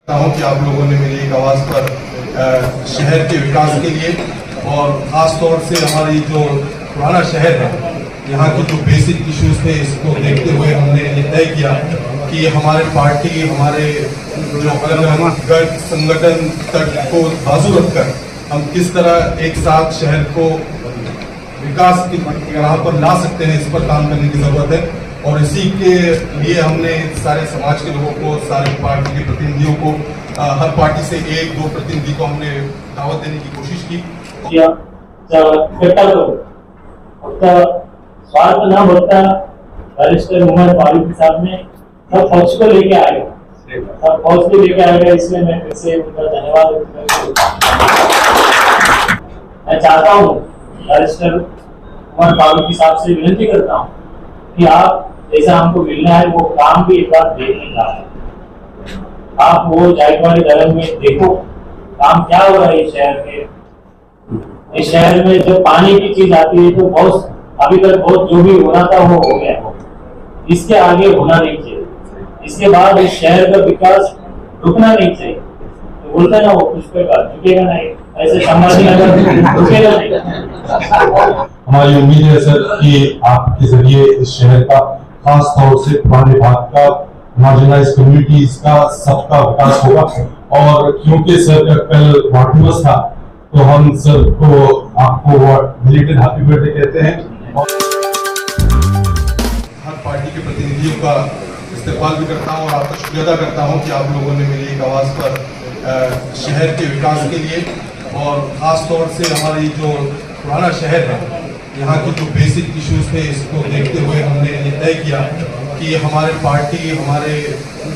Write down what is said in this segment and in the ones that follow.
हूँ कि आप लोगों ने मेरी एक आवाज़ पर शहर के विकास के लिए और ख़ास तौर से हमारी जो पुराना शहर है, यहाँ के जो बेसिक इश्यूज थे, इसको देखते हुए हमने ये तय किया कि हमारे पार्टी, हमारे जो अलग अलग गढ़ संगठन तक को बाजू रखकर हम किस तरह एक साथ शहर को विकास की राह पर ला सकते हैं, इस पर काम करने की ज़रूरत है। और इसी के लिए हमने सारे समाज के लोगों को, सारे पार्टी के प्रतिनिधियों को, हर पार्टी से 1-2 प्रतिनिधि को हमने दावत देने की कोशिश की। स्वार्थ न बचता बैरिस्टर मोहम्मद फारूकी साहब ने सब पक्ष को लेके आए, सब पक्ष को लेके आएगा, इसलिए मैं फिर से उनका धन्यवाद। मैं चाहता हूँ बैरिस्टर मोहम्मद फारूकी साहब से विनती करता हूँ कि आप जैसा हमको मिलना है वो काम भी एक बार देखने जा रहे हैं। आप वो जायकवाड़ी दरन में देखो काम क्या हो रहा है इस शहर के। इस शहर में जब पानी की चीज आती है तो बहुत अभी तक बहुत जो भी होना था वो हो गया, इसके आगे होना नहीं चाहिए। इसके बाद इस शहर का विकास रुकना नहीं चाहिए। तो बोलते ना वो पुष्प का झुकेगा नहीं, ऐसे संभाजी रुकेगा नहीं। हमारी उम्मीद है सर कि आपके जरिए इस शहर का, खास तौर से पुराने भाग का, मार्जिनलाइज कम्युनिटीज का, सबका विकास होगा। और क्योंकि सर का कल वार्ड दिवस था तो हम सर को आपको बिलेटेड हैप्पी बर्थडे कहते हैं। हर पार्टी के प्रतिनिधियों का इस्तेमाल भी करता हूँ और आपका शुक्रिया अदा करता हूँ कि आप लोगों ने मेरी एक आवाज़ पर शहर के विकास के लिए और ख़ास तौर से हमारी जो पुराना शहर है, यहाँ के जो बेसिक इश्यूज थे, इसको देखते हुए हमने ये तय किया कि हमारे पार्टी, हमारे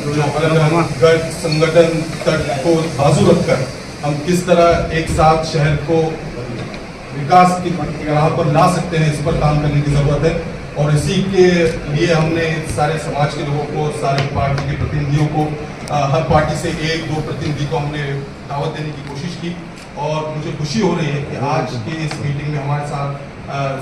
जो अलग अलग गढ़ संगठन तक को बाजू रखकर हम किस तरह एक साथ शहर को विकास की राह पर ला सकते हैं, इस पर काम करने की ज़रूरत है। और इसी के लिए हमने सारे समाज के लोगों को, सारे पार्टी के प्रतिनिधियों को, हर पार्टी से 1-2 प्रतिनिधि को हमने दावत देने की कोशिश की। और मुझे खुशी हो रही है कि आज के इस मीटिंग में हमारे साथ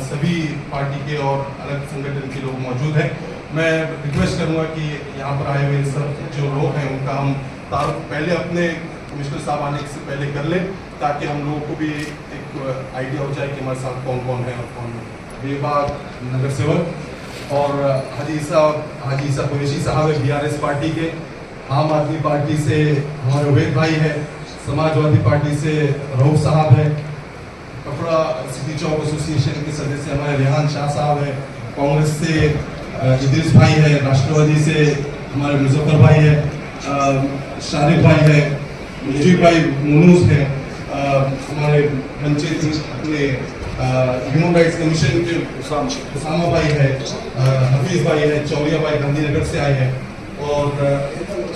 सभी पार्टी के और अलग संगठन के लोग मौजूद हैं। मैं रिक्वेस्ट करूंगा कि यहाँ पर आए हुए सब जो लोग हैं उनका हम तारुफ पहले अपने कमिश्नर साहब आने से पहले कर लें, ताकि हम लोगों को भी एक आइडिया हो जाए कि हमारे साथ कौन कौन है और कौन बेबाग नगर सेवक और हाजी ईसा कुरैशी साहब है BRS पार्टी के, आम आदमी पार्टी से हमारे उबैद भाई है, समाजवादी पार्टी से रऊफ साहब है, कपड़ा सिटी चौक एसोसिएशन के सदस्य हमारे रेहान शाह साहब है, कांग्रेस से इद्रिस भाई है, राष्ट्रवादी से हमारे मुजफ्फर भाई है, शारिफ भाई है, मुजीब भाई मुनूस है, हमारे पंचायत अपने ह्यूमन राइट्स कमीशन के उसामा भाई है, हफीज भाई है, चौरिया भाई गांधीनगर से आए हैं, और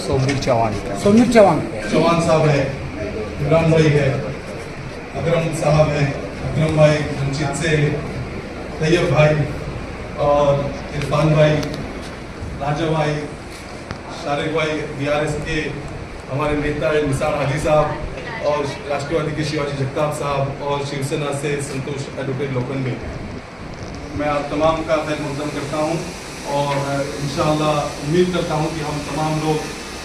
सौमीर चौहान साहब है, इमरान भाई है, अकरम साहब है, अकरम भाई रंजीत से, तैयब भाई और इरफान भाई, राजा भाई, शारिक भाई, BRS के हमारे नेता है निसार हाजी साहब, और राष्ट्रवादी के शिवाजी जगताप साहब, और शिवसेना से संतोष एडवोकेट लोकन। मैं आप तमाम का खैर मकदम करता हूँ और इंशाअल्लाह उम्मीद करता हूँ कि हम तमाम लोग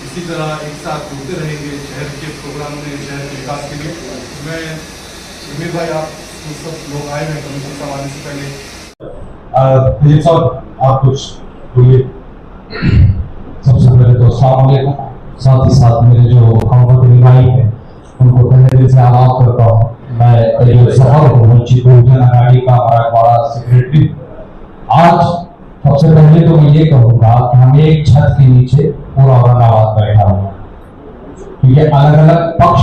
इसी तरह एक साथ जुड़ते रहेंगे शहर के प्रोग्राम में, शहर के विकास के लिए। मैं उम्मीद भाई आप सब लोग आए हैं कमिश्नर साहब आने से पहले। आप कुछ बोलिए। सबसे पहले तो अस्सलाम वालेकुम, साथ ही साथ मेरे जो हमवतनी भाई है उनको पहले दिन से आवाज करता हूँ। मैं करीब सफर हूँ वंचित बहुजन अघाड़ी का मराठवाड़ा सेक्रेटरी। आज सबसे पहले तो मैं ये कहूँगा कि हम एक छत के नीचे पूरा औरंगाबाद बैठा हुआ, क्योंकि अलग अलग पक्ष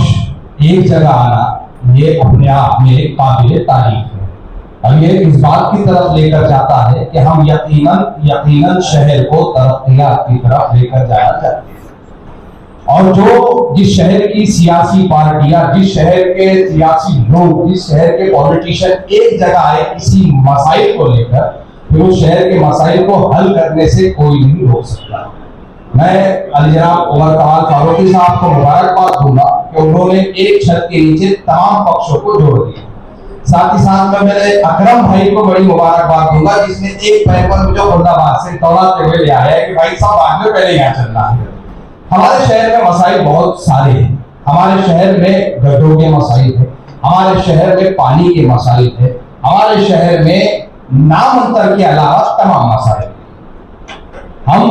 एक जगह आना ये अपने आप में काबिल तारीफ है। और ये इस बात की तरफ लेकर जाता है कि हम यकीनन शहर को तरक्कियात की तरफ लेकर जाना चाहते हैं। और जो जिस शहर की सियासी पार्टियां, जिस शहर के सियासी लोग, जिस शहर के पॉलिटिशियन एक जगह आए किसी मसाइल को लेकर, फिर उस शहर के मसाइल को हल करने से कोई नहीं रोक सकता। मैं अली-जनाब उमर कमाल फारूकी साहब को मुबारकबाद दूंगा कि उन्होंने एक छत के नीचे तमाम पक्षों को जोड़ दिया। साथ ही साथ मैं मेरे अकरम भाई को बड़ी मुबारकबाद दूंगा जिसने एक पेपर मुझे मुर्दाबाद से दौड़ाते हुए ले आया है कि भाई साहब आगे पहले यहाँ चलना है। हमारे शहर में मसाइल बहुत सारे हैं। हमारे शहर में गड्ढों के मसाइल है, हमारे शहर में पानी के मसाइल है, हमारे शहर में नाम अंतर के अलावा तमाम मसाइल। हम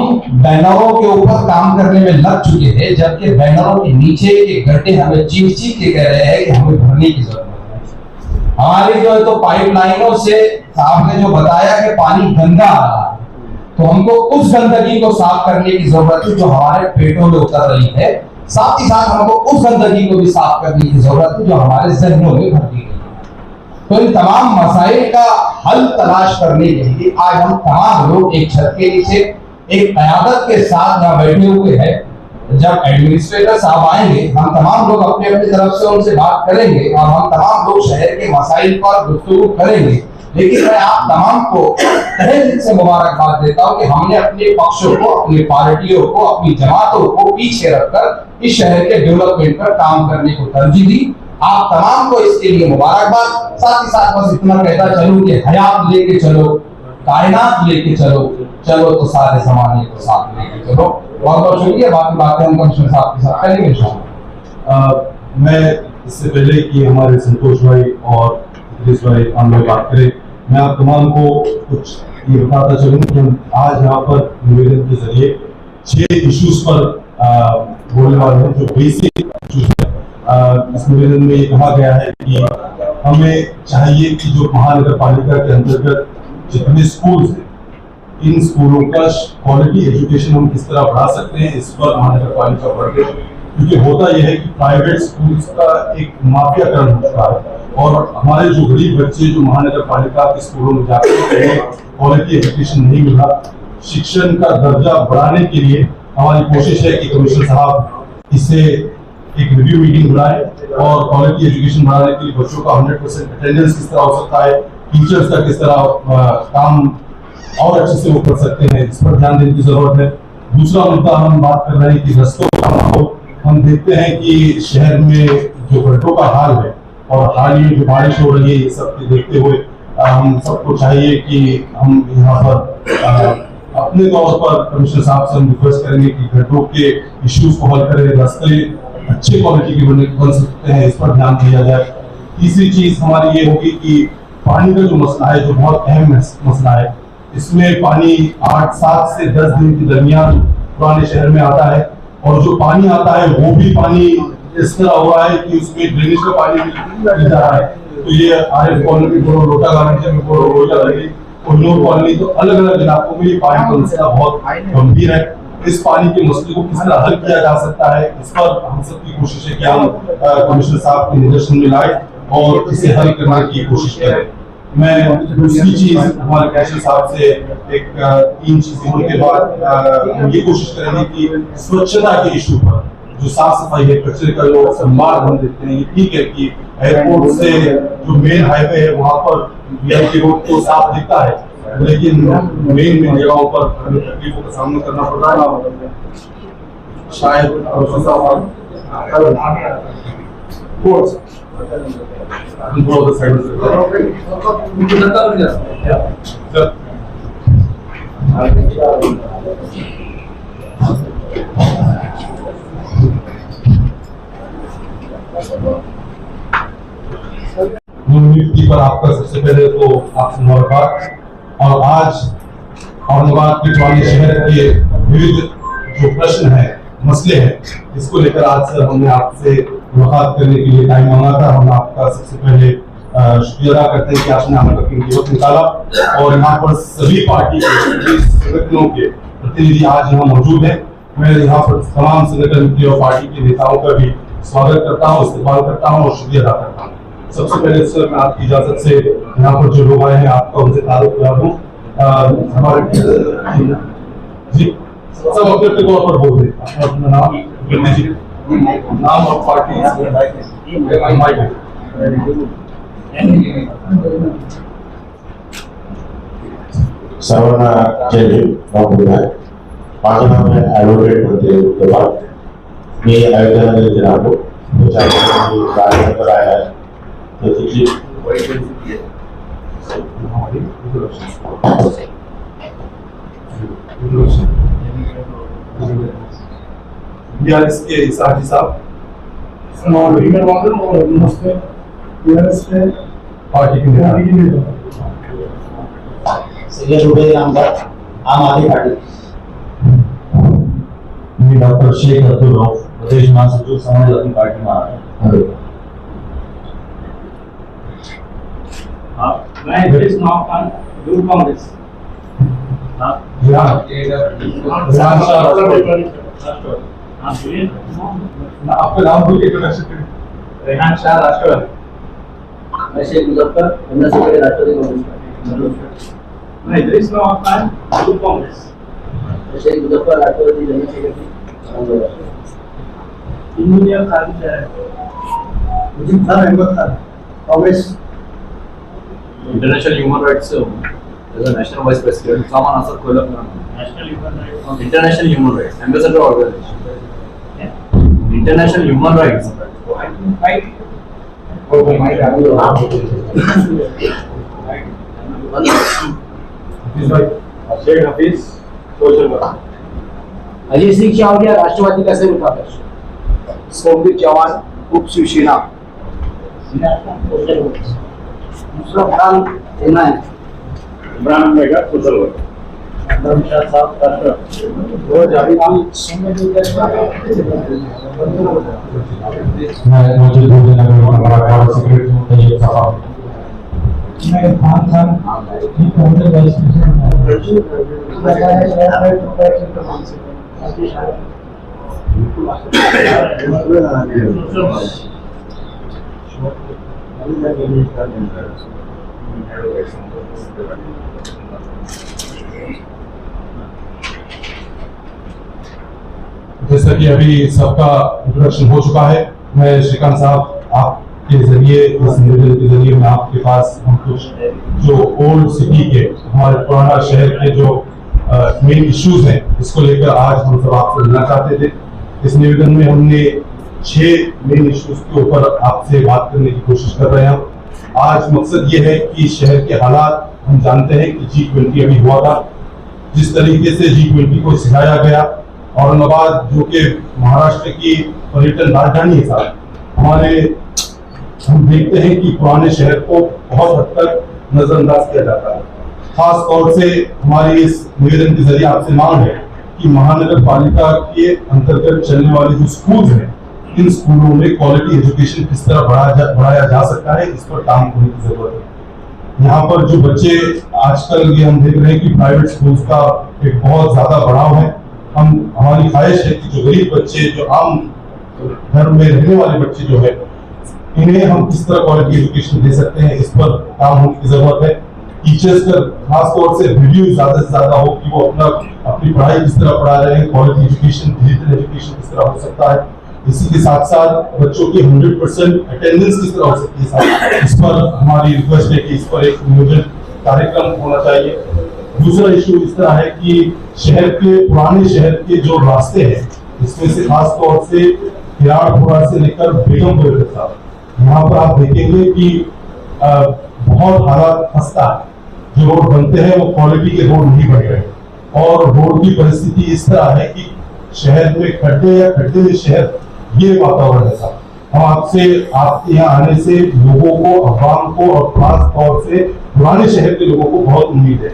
बैनरों के ऊपर काम करने में लग चुके हैं, जबकि बैनरों के नीचे के गड्ढे हमें चीख चीख के कह रहे हैं कि हमें भरने की जरूरत है। हमारी जो है तो पाइपलाइनों से साहब ने जो बताया कि पानी गंदा आ रहा है, तो हमको उस गंदगी को साफ करने की जरूरत है जो हमारे पेटों में उतर रही है। साथ ही साथ हमको उस गंदगी को भी साफ करने की जरूरत है जो हमारे जहनों में भर दी गई है। तो इन तमाम मसाइल का हल तलाश करने के लिए आज हम तमाम लोग एक छत के नीचे एक क़यादत के साथ यहाँ बैठे हुए हैं। जब एडमिनिस्ट्रेटर साहब आएंगे, हम तमाम लोग अपने अपनी तरफ से उनसे बात करेंगे और हम तमाम लोग शहर के मसाइल पर गुफ्तगू करेंगे। लेकिन मैं आप तमाम को तहे दिल से मुबारकबाद देता हूं कि हमने अपने पक्षों को, अपनी पार्टियों को, अपनी जमातों को पीछे रखकर इस शहर के डेवलपमेंट पर काम करने को तरजीह दी। आप तमाम को इसके लिए मुबारकबाद। साथ ही साथ बस इतना कहता चलूं कि हयात लेके चलो, कायनात लेके चलो, चलो तो सारे जमाने को साथ लेके चलो। बहुत बहुत शुक्रिया। बाकी बातें हम कमिश्नर साहब के साथ करेंगे इंशाअल्लाह। मैं इससे पहले कि हमारे संतोष भाई और इद्रिस भाई हम लोग बात करें, मैं आप तमाम को कुछ ये बताता चलूं कि हम आज यहाँ पर निवेदन के जरिए 6 इश्यूज पर बोलने वाले हैं जो बेसिक इश्यूज है। इस निवेदन में ये कहा गया है कि हमें चाहिए कि जो महानगर पालिका के अंतर्गत जितने स्कूल्स हैं, इन स्कूलों का क्वालिटी एजुकेशन हम किस तरह बढ़ा सकते हैं, इस पर महानगर पालिका वर्क है। क्योंकि होता यह है कि प्राइवेट स्कूल्स का एक माफियाकरण हो चुका है और हमारे जो गरीब बच्चे जो महानगर पालिका के स्कूलों में जाते हैं क्वालिटी एजुकेशन नहीं मिला। शिक्षण का दर्जा बढ़ाने के लिए हमारी कोशिश है कि कमिश्नर साहब इसे एक रिव्यू मीटिंग बुलाए और क्वालिटी एजुकेशन बढ़ाने के लिए बच्चों का 100% अटेंडेंस किस तरह हो सकता है, टीचर्स का किस तरह काम और अच्छे से वो कर सकते हैं, इस पर ध्यान देने की जरूरत है। दूसरा मुद्दा हम बात कर रहे हैं कि रस्तों का हम देखते हैं कि शहर में जो गड्ढों का हाल है और हाल ही में जो बारिश हो रही है, ये सब देखते हुए हम सबको चाहिए कि हम यहाँ पर अपने तौर पर कमिश्नर साहब से हम रिक्वेस्ट करेंगे कि गड्ढों के इश्यूज को हल करें, रास्ते अच्छे क्वालिटी के बन सकते हैं, इस पर ध्यान दिया जाए। तीसरी चीज हमारी ये होगी कि पानी का जो मसला है, जो बहुत अहम मसला है, इसमें पानी 8-7 से 10 दिन के दरमियान पुराने शहर में आता है और जो पानी आता है वो भी पानी इस तरह हो रहा है कि उसमें ड्रेनेज का पानी मिल जा रहा है। तो ये आरिफ कॉलोनी में बोलो, लोटा गार्डन में बोलो, रोजा लगी, कोहिनूर कॉलोनी, तो अलग अलग इलाकों में ये पानी का मसला बहुत गंभीर है। इस पानी के मसले को किस तरह हल किया जा सकता है, इस पर हम सबकी कोशिश है कि हम कमिश्नर साहब के निर्देशन में लाए और इसे हल करने की कोशिश करें। मैं दूसरी चीज हमारे कमिश्नर साहब से एक 3 चीजें होने के बाद हम ये कोशिश करेंगे कि स्वच्छता के इशू पर जो साफ सफाई है, कचरे का जो संभाल हम देखते हैं, ये ठीक है कि एयरपोर्ट से जो मेन हाईवे है वहां पर वीआईपी रोड तो साफ दिखता है, लेकिन मेन जगहों पर हमें तकलीफों का सामना करना पड़ रहा है। शायद नियुक्ति पर आपका सबसे पहले तो आपसे मुबारकबाद। और आज औरंगाबाद के पुराने शहर के विविध जो प्रश्न है, मसले हैं, इसको लेकर आज सर हमने आपसे मुलाकात करने के लिए टाइम मांगा था। हम आपका सबसे पहले शुक्रिया अदा करते हैं कि आपने हमें अपनी वक्त निकाला और यहाँ पर सभी पार्टी के संगठनों के प्रतिनिधि आज यहाँ मौजूद हैं। मैं यहाँ पर तमाम संगठन के और पार्टी के नेताओं का भी स्वागत करता हूँ, इस्तेमाल करता हूँ और शुक्रिया अदा करता हूँ। सबसे पहले सर मैं आपकी इजाजत से यहाँ पर जो लोग आए हैं आपका उनसे तारुफ करा दूँ। हमारे जी सब अपने अपने तौर पर बोल दें, अपना नाम और पार्टी। सवर्णा जयदेव बाबूराय माझं नाव आहे ॲडव्होकेट म्हणते के बाद मी अयोध्यामध्ये राहतो कार्यकर्ता आहे तर तिथली बीआरएस के साजी साहब, नमस्ते पार्टी के नेता। सैयद उबैद नामदार, आम आदमी पार्टी। मी डॉक्टर शेख अब्दुल रऊफ, प्रदेश महासचिव समाजवादी पार्टी महाराष्ट्र। मैं इद्रिस नवाब खान, यूथ कांग्रेस। आपका नाम बोल के इंट्रोडक्शन करें। रेहान शाह, राष्ट्रवादी। मैं Sheikh Muzaffar, general secretary Rashtrawadi Congress party. मैं इद्रिस नवाब खान, यूथ कांग्रेस। मैं Sheikh Muzaffar, Rashtrawadi general secretary Congress. Engineer Khalid है। मुझे Ahmed Khan, Congress. International Human Rights as a National Vice President, Saman Asad Koilap. National human rights. International Human Rights, Ambassador Organization. International Human Rights. Sheikh Hafeez, social worker. Ajay Singh Chawlia, Rashtrawadi का संयुक्त अध्यक्ष। सोमवीर चौहान, उप शिवसेना। मुस्लिम खान, सेना है। Imran Mega, social worker. Dharmashah Sahab, Rashtrawadi. मैं मौजूद बहुजन नगर मराठवाड़ा सेक्रेटरी हूं, तैयब साहब। मैं इरफान खान, कांग्रेस वाइस जैसा कि अभी सबका इंट्रोडक्शन हो चुका है, मैं श्रीकांत साहब आपके जरिए, इस निवेदन के जरिए मैं आपके पास हम कुछ जो ओल्ड सिटी के, हमारे पुराना शहर के जो मेन इश्यूज हैं, इसको लेकर आज हम सब आपसे मिलना चाहते थे। इस निवेदन में हमने 6 मेन इश्यूज के ऊपर आपसे बात करने की कोशिश कर रहे हैं। आज मकसद ये है कि शहर के हालात, हम जानते हैं कि G20 अभी हुआ था, जिस तरीके से G20 को सिखाया गया, औरंगाबाद जो कि महाराष्ट्र की पर्यटन राजधानी है साहब, हम देखते हैं कि पुराने शहर को बहुत हद तक नजरअंदाज किया जाता है। खास तौर से हमारी इस निवेदन के जरिए आपसे मांग है कि महानगर पालिका के अंतर्गत चलने वाले जो स्कूल हैं, इन स्कूलों में क्वालिटी एजुकेशन किस तरह बढ़ाया जा सकता है, इस पर काम होने की जरूरत है। यहाँ पर जो बच्चे आजकल ये हम देख रहे हैं कि प्राइवेट स्कूल्स का एक बहुत ज्यादा बढ़ाव है। हमारी ख्वाहिश है कि जो गरीब बच्चे, जो आम घर में रहने वाले बच्चे जो है, इन्हें हम किस तरह क्वालिटी एजुकेशन दे सकते हैं, इस पर काम होने की जरूरत है। टीचर्स का खास तौर से रिव्यू ज्यादा से ज्यादा हो कि वो अपनी पढ़ाई किस तरह पढ़ा रहे हैं, क्वालिटी एजुकेशन, डिजिटल एजुकेशन किस तरह हो सकता है। इसी के साथ साथ बच्चों की 100% अटेंडेंस किस तरह हो सकती है, इस पर हमारी रिक्वेस्ट है कि इस पर एक नियोजन कार्यक्रम होना चाहिए। दूसरा इशू इस तरह है कि शहर के, पुराने शहर के जो रास्ते हैं, इसमें से खास तौर से हिराड़पुरा से लेकर बेगमपुर तक, यहाँ पर आप देखेंगे कि बहुत हालात खस्ता है। जो रोड बनते हैं वो क्वालिटी के रोड नहीं बन रहे, और रोड की परिस्थिति इस तरह है कि शहर में खड्डे या खड्डे में शहर, ये वातावरण है साहब। हम आपके यहाँ आने से लोगों को, अवाम को और खास तौर से पुराने शहर के लोगों को बहुत उम्मीद है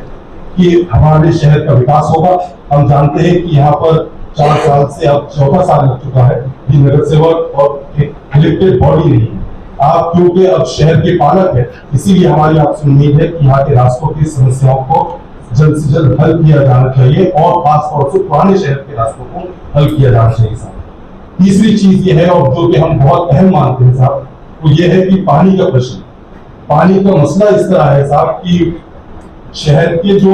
कि हमारे शहर का विकास होगा। हम जानते हैं कि यहाँ पर 4 साल से अब 4था साल लग चुका है, ये नगर सेवक और एक इलेक्टेड बॉडी नहीं है। आप क्योंकि अब शहर के पालक है, इसीलिए हमारी आपसे उम्मीद है कि यहाँ के रास्तों की समस्याओं को जल्द से जल्द हल किया जाना चाहिए, और खास तौर से पुराने शहर के रास्तों को हल किया जाना चाहिए साहब। तीसरी चीज ये है, और जो कि हम बहुत अहम मानते हैं साहब, वो ये है कि पानी का प्रश्न। पानी का मसला इस तरह है साहब कि शहर के जो,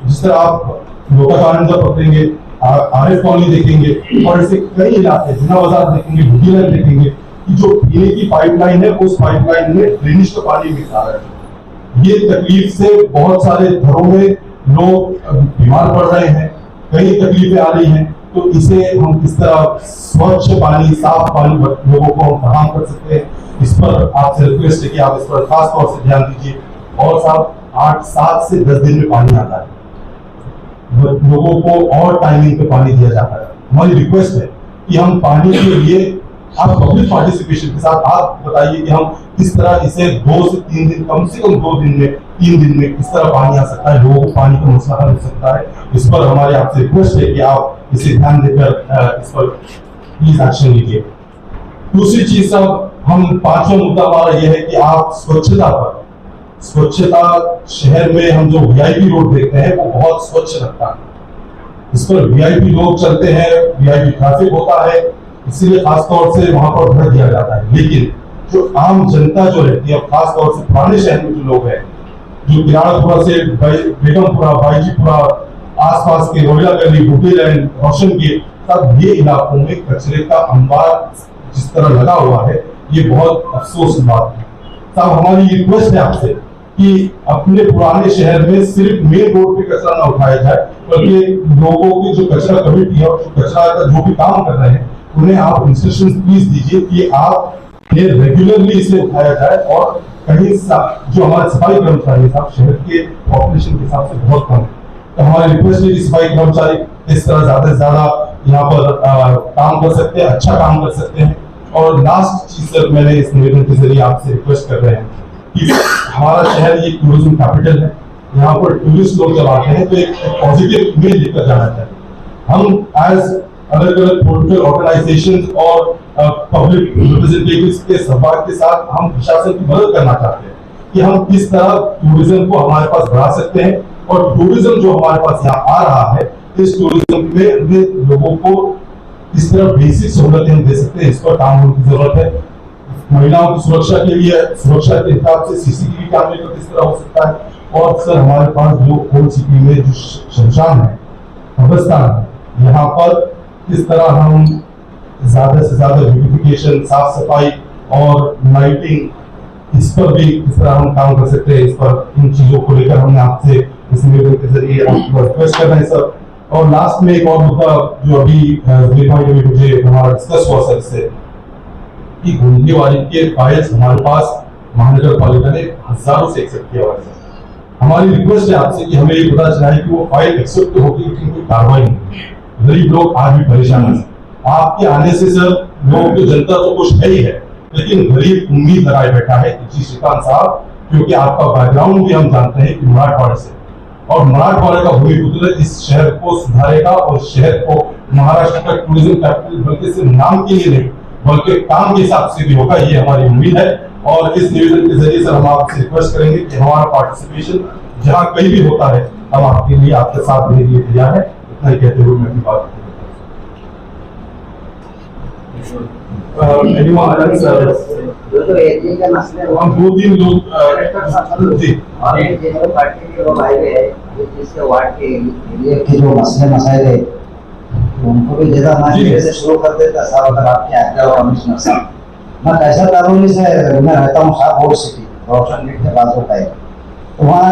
जिस तरह आप लोका कारंजा पकड़ेंगे, आरिफ कॉलोनी देखेंगे, और ऐसे कई इलाके, जिना बाजार देखेंगे, भुगीलाल देखेंगे, कि जो पीने की पाइपलाइन है, उस पाइपलाइन में ड्रेनेज का पानी मिक्स आ रहा है। ये तकलीफ से बहुत सारे घरों में लोग बीमार पड़ रहे हैं, कई तकलीफें आ रही हैं। तो इसे हम किस तरह स्वच्छ पानी, साफ पानी लोगों को हम फराहम कर सकते हैं, इस पर आपसे रिक्वेस्ट है कि आप इस पर खास तौर से ध्यान दीजिए। और साहब 7 से 10 दिन में पानी आता है, लोगों को और टाइमिंग पे पानी दिया जाता है। हमारी रिक्वेस्ट है कि हम पानी के लिए आप पब्लिक पार्टिसिपेशन के साथ आप बताइए कि हम किस तरह इसे 2 से 3 दिन, कम से कम 2 दिन में, 3 दिन में किस तरह पानी आ सकता है, लोगों को पानी का मसला हल हो सकता है। इस पर हमारे आपसे रिक्वेस्ट है कि आप इसे ध्यान देकर इस पर प्लीज एक्शन लीजिए। दूसरी चीज सब, हम 5वां मुद्दा हमारा यह है कि आप स्वच्छता पर, स्वच्छता शहर में हम जो वीआईपी रोड देखते हैं वो बहुत स्वच्छ लगता है, इस पर वीआईपी लोग चलते हैं, वीआईपी ट्रैफिक होता है, इसीलिए खासतौर से वहां पर भर दिया जाता है। लेकिन जो आम जनता जो रहती है, खासतौर से पुराने शहर में जो लोग हैं, जो किराड़ापुरा से बेगमपुरा, बाईजीपुरा, आसपास के रोहिला गली, बुड्ढी लाइन, रोशन गेट, सब ये इलाकों में कचरे का अंबार जिस तरह लगा हुआ है, ये बहुत अफसोस की बात है। तब हमारी रिक्वेस्ट है आपसे कि अपने पुराने शहर में सिर्फ मेन रोड पे कचरा ना उठाया जाए, बल्कि लोगों की जो कचरा कमेटी है और जो कचरा का जो भी काम कर रहे हैं, उन्हें आप इंस्ट्रक्शन प्लीज दीजिए कि आप रेगुलरली इसे उठाया जाए। और कहीं जो हमारे सफाई कर्मचारी साहब शहर के पॉपुलेशन के हिसाब से बहुत कम है, तो हमारी रिक्वेस्ट है कि सफाई कर्मचारी इस तरह ज्यादा से ज्यादा यहाँ पर काम कर सकते हैं, अच्छा काम कर सकते हैं। और लास्ट चीज सर, मैंने इस निवेदन के जरिए आपसे रिक्वेस्ट कर रहे हैं कि हमारा शहर ये टूरिज्म कैपिटल है, यहाँ पर टूरिस्ट लोग जब आते हैं तो एक पॉजिटिव इमेज लेकर जाना चाहिए। हम एज अलग अलग पोलिटिकल ऑर्गेनाइजेशन और पब्लिक रिप्रेजेंटेटिव्स के सहभाग के साथ हम प्रशासन की मदद करना चाहते हैं कि हम किस तरह टूरिज्म को हमारे पास बढ़ा सकते हैं, और टूरिज्म जो हमारे पास यहाँ आ रहा है, इस टूरिज्म में लोगों को इस तरह बेसिक सहूलतें हम दे सकते हैं, इस पर काम होने की जरूरत है। महिलाओं की सुरक्षा के लिए, सुरक्षा के हिसाब से सीसीटीवी कैमरे का किस तरह हो सकता है, और सर हमारे पास जो ओल्ड सिटी में जो शमशान है, कब्रिस्तान है, यहाँ पर किस तरह हम ज्यादा से ज्यादा ब्यूटिफिकेशन, साफ सफाई और लाइटिंग, इस पर भी किस तरह हम काम कर सकते हैं, इस पर इन चीजों को लेकर हमने आपसे इस निवेदन के जरिए आपको रिक्वेस्ट कर रहे हैं सर। और लास्ट में एक और मुद्दा जो अभी मुझे हमारा डिस्कस हुआ सर से, कि गुंडीवाली के फाइल्स हमारे पास महानगर पालिका ने हजारों से एक्सेप्ट किया हुआ है। हमारी रिक्वेस्ट है आपसे कि हमें ये पता चला है कि वो फाइल एक्सेप्ट होगी लेकिन कोई कार्रवाई नहीं, गरीब लोग आज भी परेशान हैं। आपके आने से सर लोगों की जनता तो कुछ है ही है, लेकिन गरीब उम्मीद लगाए बैठा है कि श्रीकांत साहब, क्योंकि आपका बैकग्राउंड भी हम जानते हैं कि मराठवाड़े से, और मराठवाड़े का भूमिपुत्र इस शहर को सुधारेगा और शहर को महाराष्ट्र का टूरिज्म कैपिटल बल्कि सिर्फ नाम के लिए नहीं बल्कि काम के हिसाब से भी होगा, ये हमारी उम्मीद है। और इस निवेदन के जरिए सर हम आपसे रिक्वेस्ट करेंगे कि हमारा पार्टिसिपेशन जहाँ कहीं भी होता है, हम आपके लिए, आपके साथ देने के लिए तैयार है। इतना ही कहते हुए मैं अपनी बात जो एरिया का मसले हम 2-3 लोग जी और जो पार्टी के लोग आए हैं, जिसके वार्ड के एरिया के जो मसले मसाइल है, उनको भी जैसा हमारे जैसे शुरू कर देता साहब, अगर आपके आज्ञा और कमिश्नर साहब, मैं कैसा कॉलोनी से मैं रहता हूँ, साहब ओल्ड सिटी रोशन गेट के पास होता है, तो वहाँ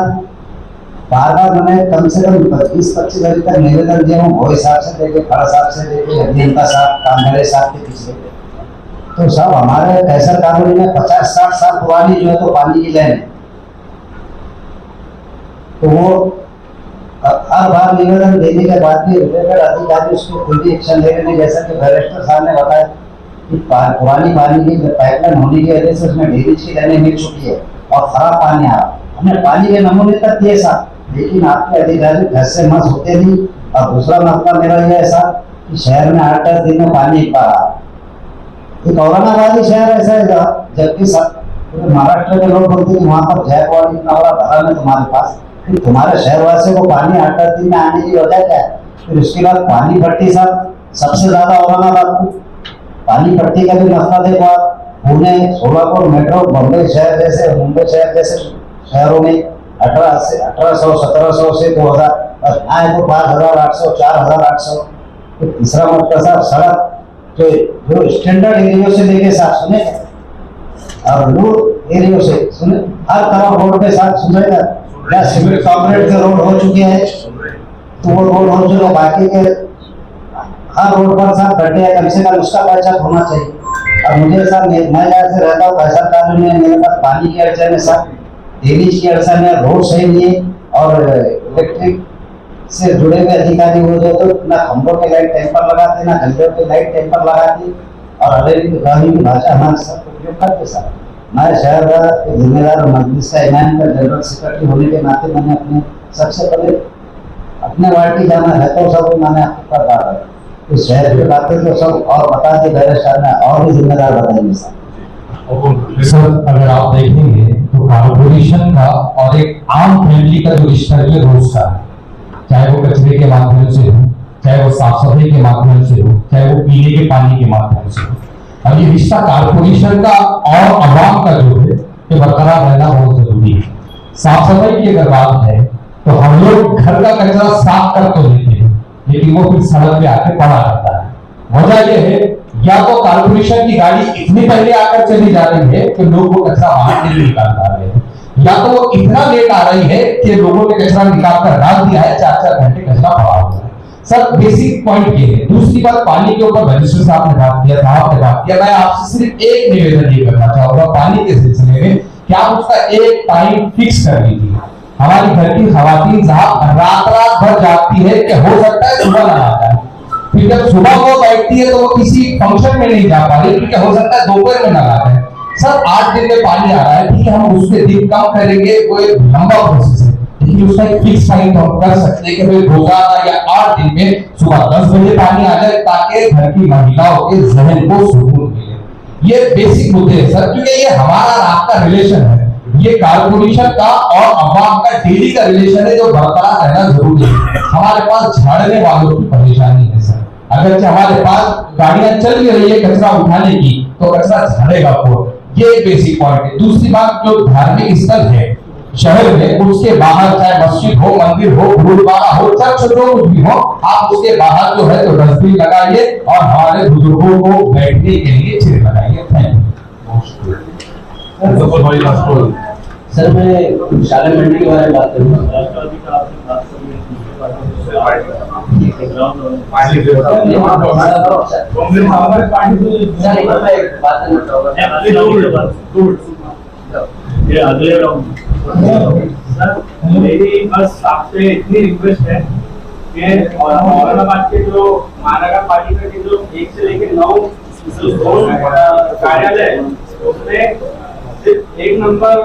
बार बार मैंने कम से कम 25-25 घंटे तक निवेदन दिया हूँ, भोई साहब से लेके, खड़ा साहब से लेके, अभियंता साहब, कांगड़े साहब के पीछे। तो साहब हमारे कैसर कॉलोनी में 50-60 साल पुरानी जो है तो पानी की लाइन है, तो वो हर बार निवेदन देने के बाद भी रिलेटेड अधिकारी उसको कोई भी एक्शन ले रहे नहीं। जैसा कि बैरिस्टर साहब ने बताया कि पुरानी पानी की पाइपलाइन होने की वजह से उसमें ड्रेनेज की लाइनें मिल चुकी है और खराब पानी आ रहा। हमने पानी के नमूने तक दिए साहब, लेकिन आपके अधिकारी घर से मस होते नहीं। और दूसरा मसला मेरा यह है साहब कि शहर में 8-10 दिन में पानी एक बार आ, एक औरंगाबाद ही शहर ऐसा है जबकि महाराष्ट्र के लोग बोलते हैं वहाँ पर जायकवाड़ इतना बड़ा भरा है तुम्हारे पास, फिर तुम्हारे शहरवासियों को पानी 8-10 दिन में आने की वजह क्या है? फिर उसके बाद पानी पट्टी साहब सबसे ज्यादा औरंगाबाद को पानी पट्टी का भी मसला देखो आप, पुणे, सोलापुर, मेट्रो, बम्बई शहर जैसे, मुंबई शहर जैसे शहरों में 1800-1700 से 2000 बस आए तो 5800 4800। तो तीसरा मतलब साहब सड़क जो स्टैंडर्ड एरिया से लेके साथ सुने और लूट एरिया से सुने, हर तरफ रोड पे साथ सुनेगा या सिविल कॉर्पोरेट के रोड हो चुके हैं, तो वो रोड हो चुके, बाकी के हर रोड पर साथ गड्ढे कम से कम उसका पहचान होना चाहिए। और मुझे साहब मैं जहाँ से रहता हूँ कैसर कॉलोनी में मेरे पास पानी की अड़चन है साहब, ड्रेनेज की अड़चन है, रोड सही नहीं है और इलेक्ट्रिक से जुड़े हुए अधिकारी वो जो तो ना खंभों पे लाइट टेम्पर लगाते, ना घंटों पे लाइट टेम्पर लगाते, और अरेबी की भाषा हमारे साथ उपयोग करते सर। मैं शहर के जिम्मेदार और मजलिस का इमाम का जनरल सेक्रेटरी होने के नाते मैंने अपने सबसे पहले अपने वार्ड की जाना है तो सब मैंने आपको बता रहा है। इस शहर की बातें तो सब और बता दी मेरे शहर में और भी जिम्मेदार बताएंगे सर। सर अगर आप देखेंगे तो कारपोरेशन का और एक आम फैमिली का जो स्तर है रोज का है, चाहे वो कचरे के माध्यम से हो, चाहे वो साफ सफाई के माध्यम से हो, चाहे वो पीने के पानी के माध्यम से हो। अब ये रिश्ता कारपोरेशन का और आवाम का जो है ये बरकरार रहना बहुत जरूरी है। साफ सफाई की अगर बात है तो हम लोग घर का कचरा साफ कर तो लेते हैं, लेकिन वो फिर सड़क पे आके पड़ा रहता है। वजह यह है या तो कारपोरेशन की गाड़ी इतनी पहले आकर चली जा रही है कि लोग वो कचरा बाहर नहीं निकाल पा रहे हैं, या तो वो इतना लेट आ रही है कि लोगों ने कचरा निकाल कर रख दिया है, 4-4 घंटे कचरा पड़ा हुआ है। सर बेसिक पॉइंट ये है। दूसरी बात, पानी के ऊपर रजिस्टर साहब ने बात किया था, आपने बात किया, मैं आपसे सिर्फ एक निवेदन ये करना चाहूंगा पानी के सिलसिले में कि आप उसका एक टाइम फिक्स कर लीजिए। हमारी घर की खवातीन साहब रात भर जागती है कि हो सकता है सुबह ना आ जाए, फिर जब सुबह वो बैठती है तो वो किसी फंक्शन में नहीं जा पा रही क्योंकि हो सकता है दोपहर में ना आ जाए। सर 8 दिन में पानी आ रहा है, ठीक है, हम उसके दिन कम करेंगे, कोई लंबा प्रोसेस है, लेकिन उसका एक फिक्स टाइम हम कर सकते हैं कि भाई रोजाना या 8 दिन में सुबह 10 बजे पानी आ जाए ताकि घर की महिलाओं के जहन को सुकून मिले। ये बेसिक मुद्दे हैं सर, क्योंकि ये हमारा आपका रिलेशन है, ये कारपोरेशन का और अवाम का डेली का रिलेशन है जो बरकरार रहना जरूरी है। हमारे पास झाड़ने वालों की परेशानी है सर, अगर हमारे पास गाड़ियां चल भी रही है कचरा उठाने की तो कचरा झाड़ेगा कौन, ये एक बेसिक पॉइंट है। दूसरी बात, जो धार्मिक स्थल है शहर में उसके बाहर चाहे मस्जिद हो, मंदिर हो, गुरुद्वारा हो, चर्च जो कुछ भी हो, आप उसके बाहर जो है तो डस्टबिन लगाइए और हमारे बुजुर्गों को बैठने के लिए चेयर लगाइए। Thank you sir. मैं शाला मंडी के बारे में बात करूंगा। ये अगले राउंड सर, मेरी बस आपसे इतनी रिक्वेस्ट है कि औरंगाबाद के जो महानगर पालिका के जो 1 से लेकर 9 कार्यालय है उसमें सिर्फ 1 नंबर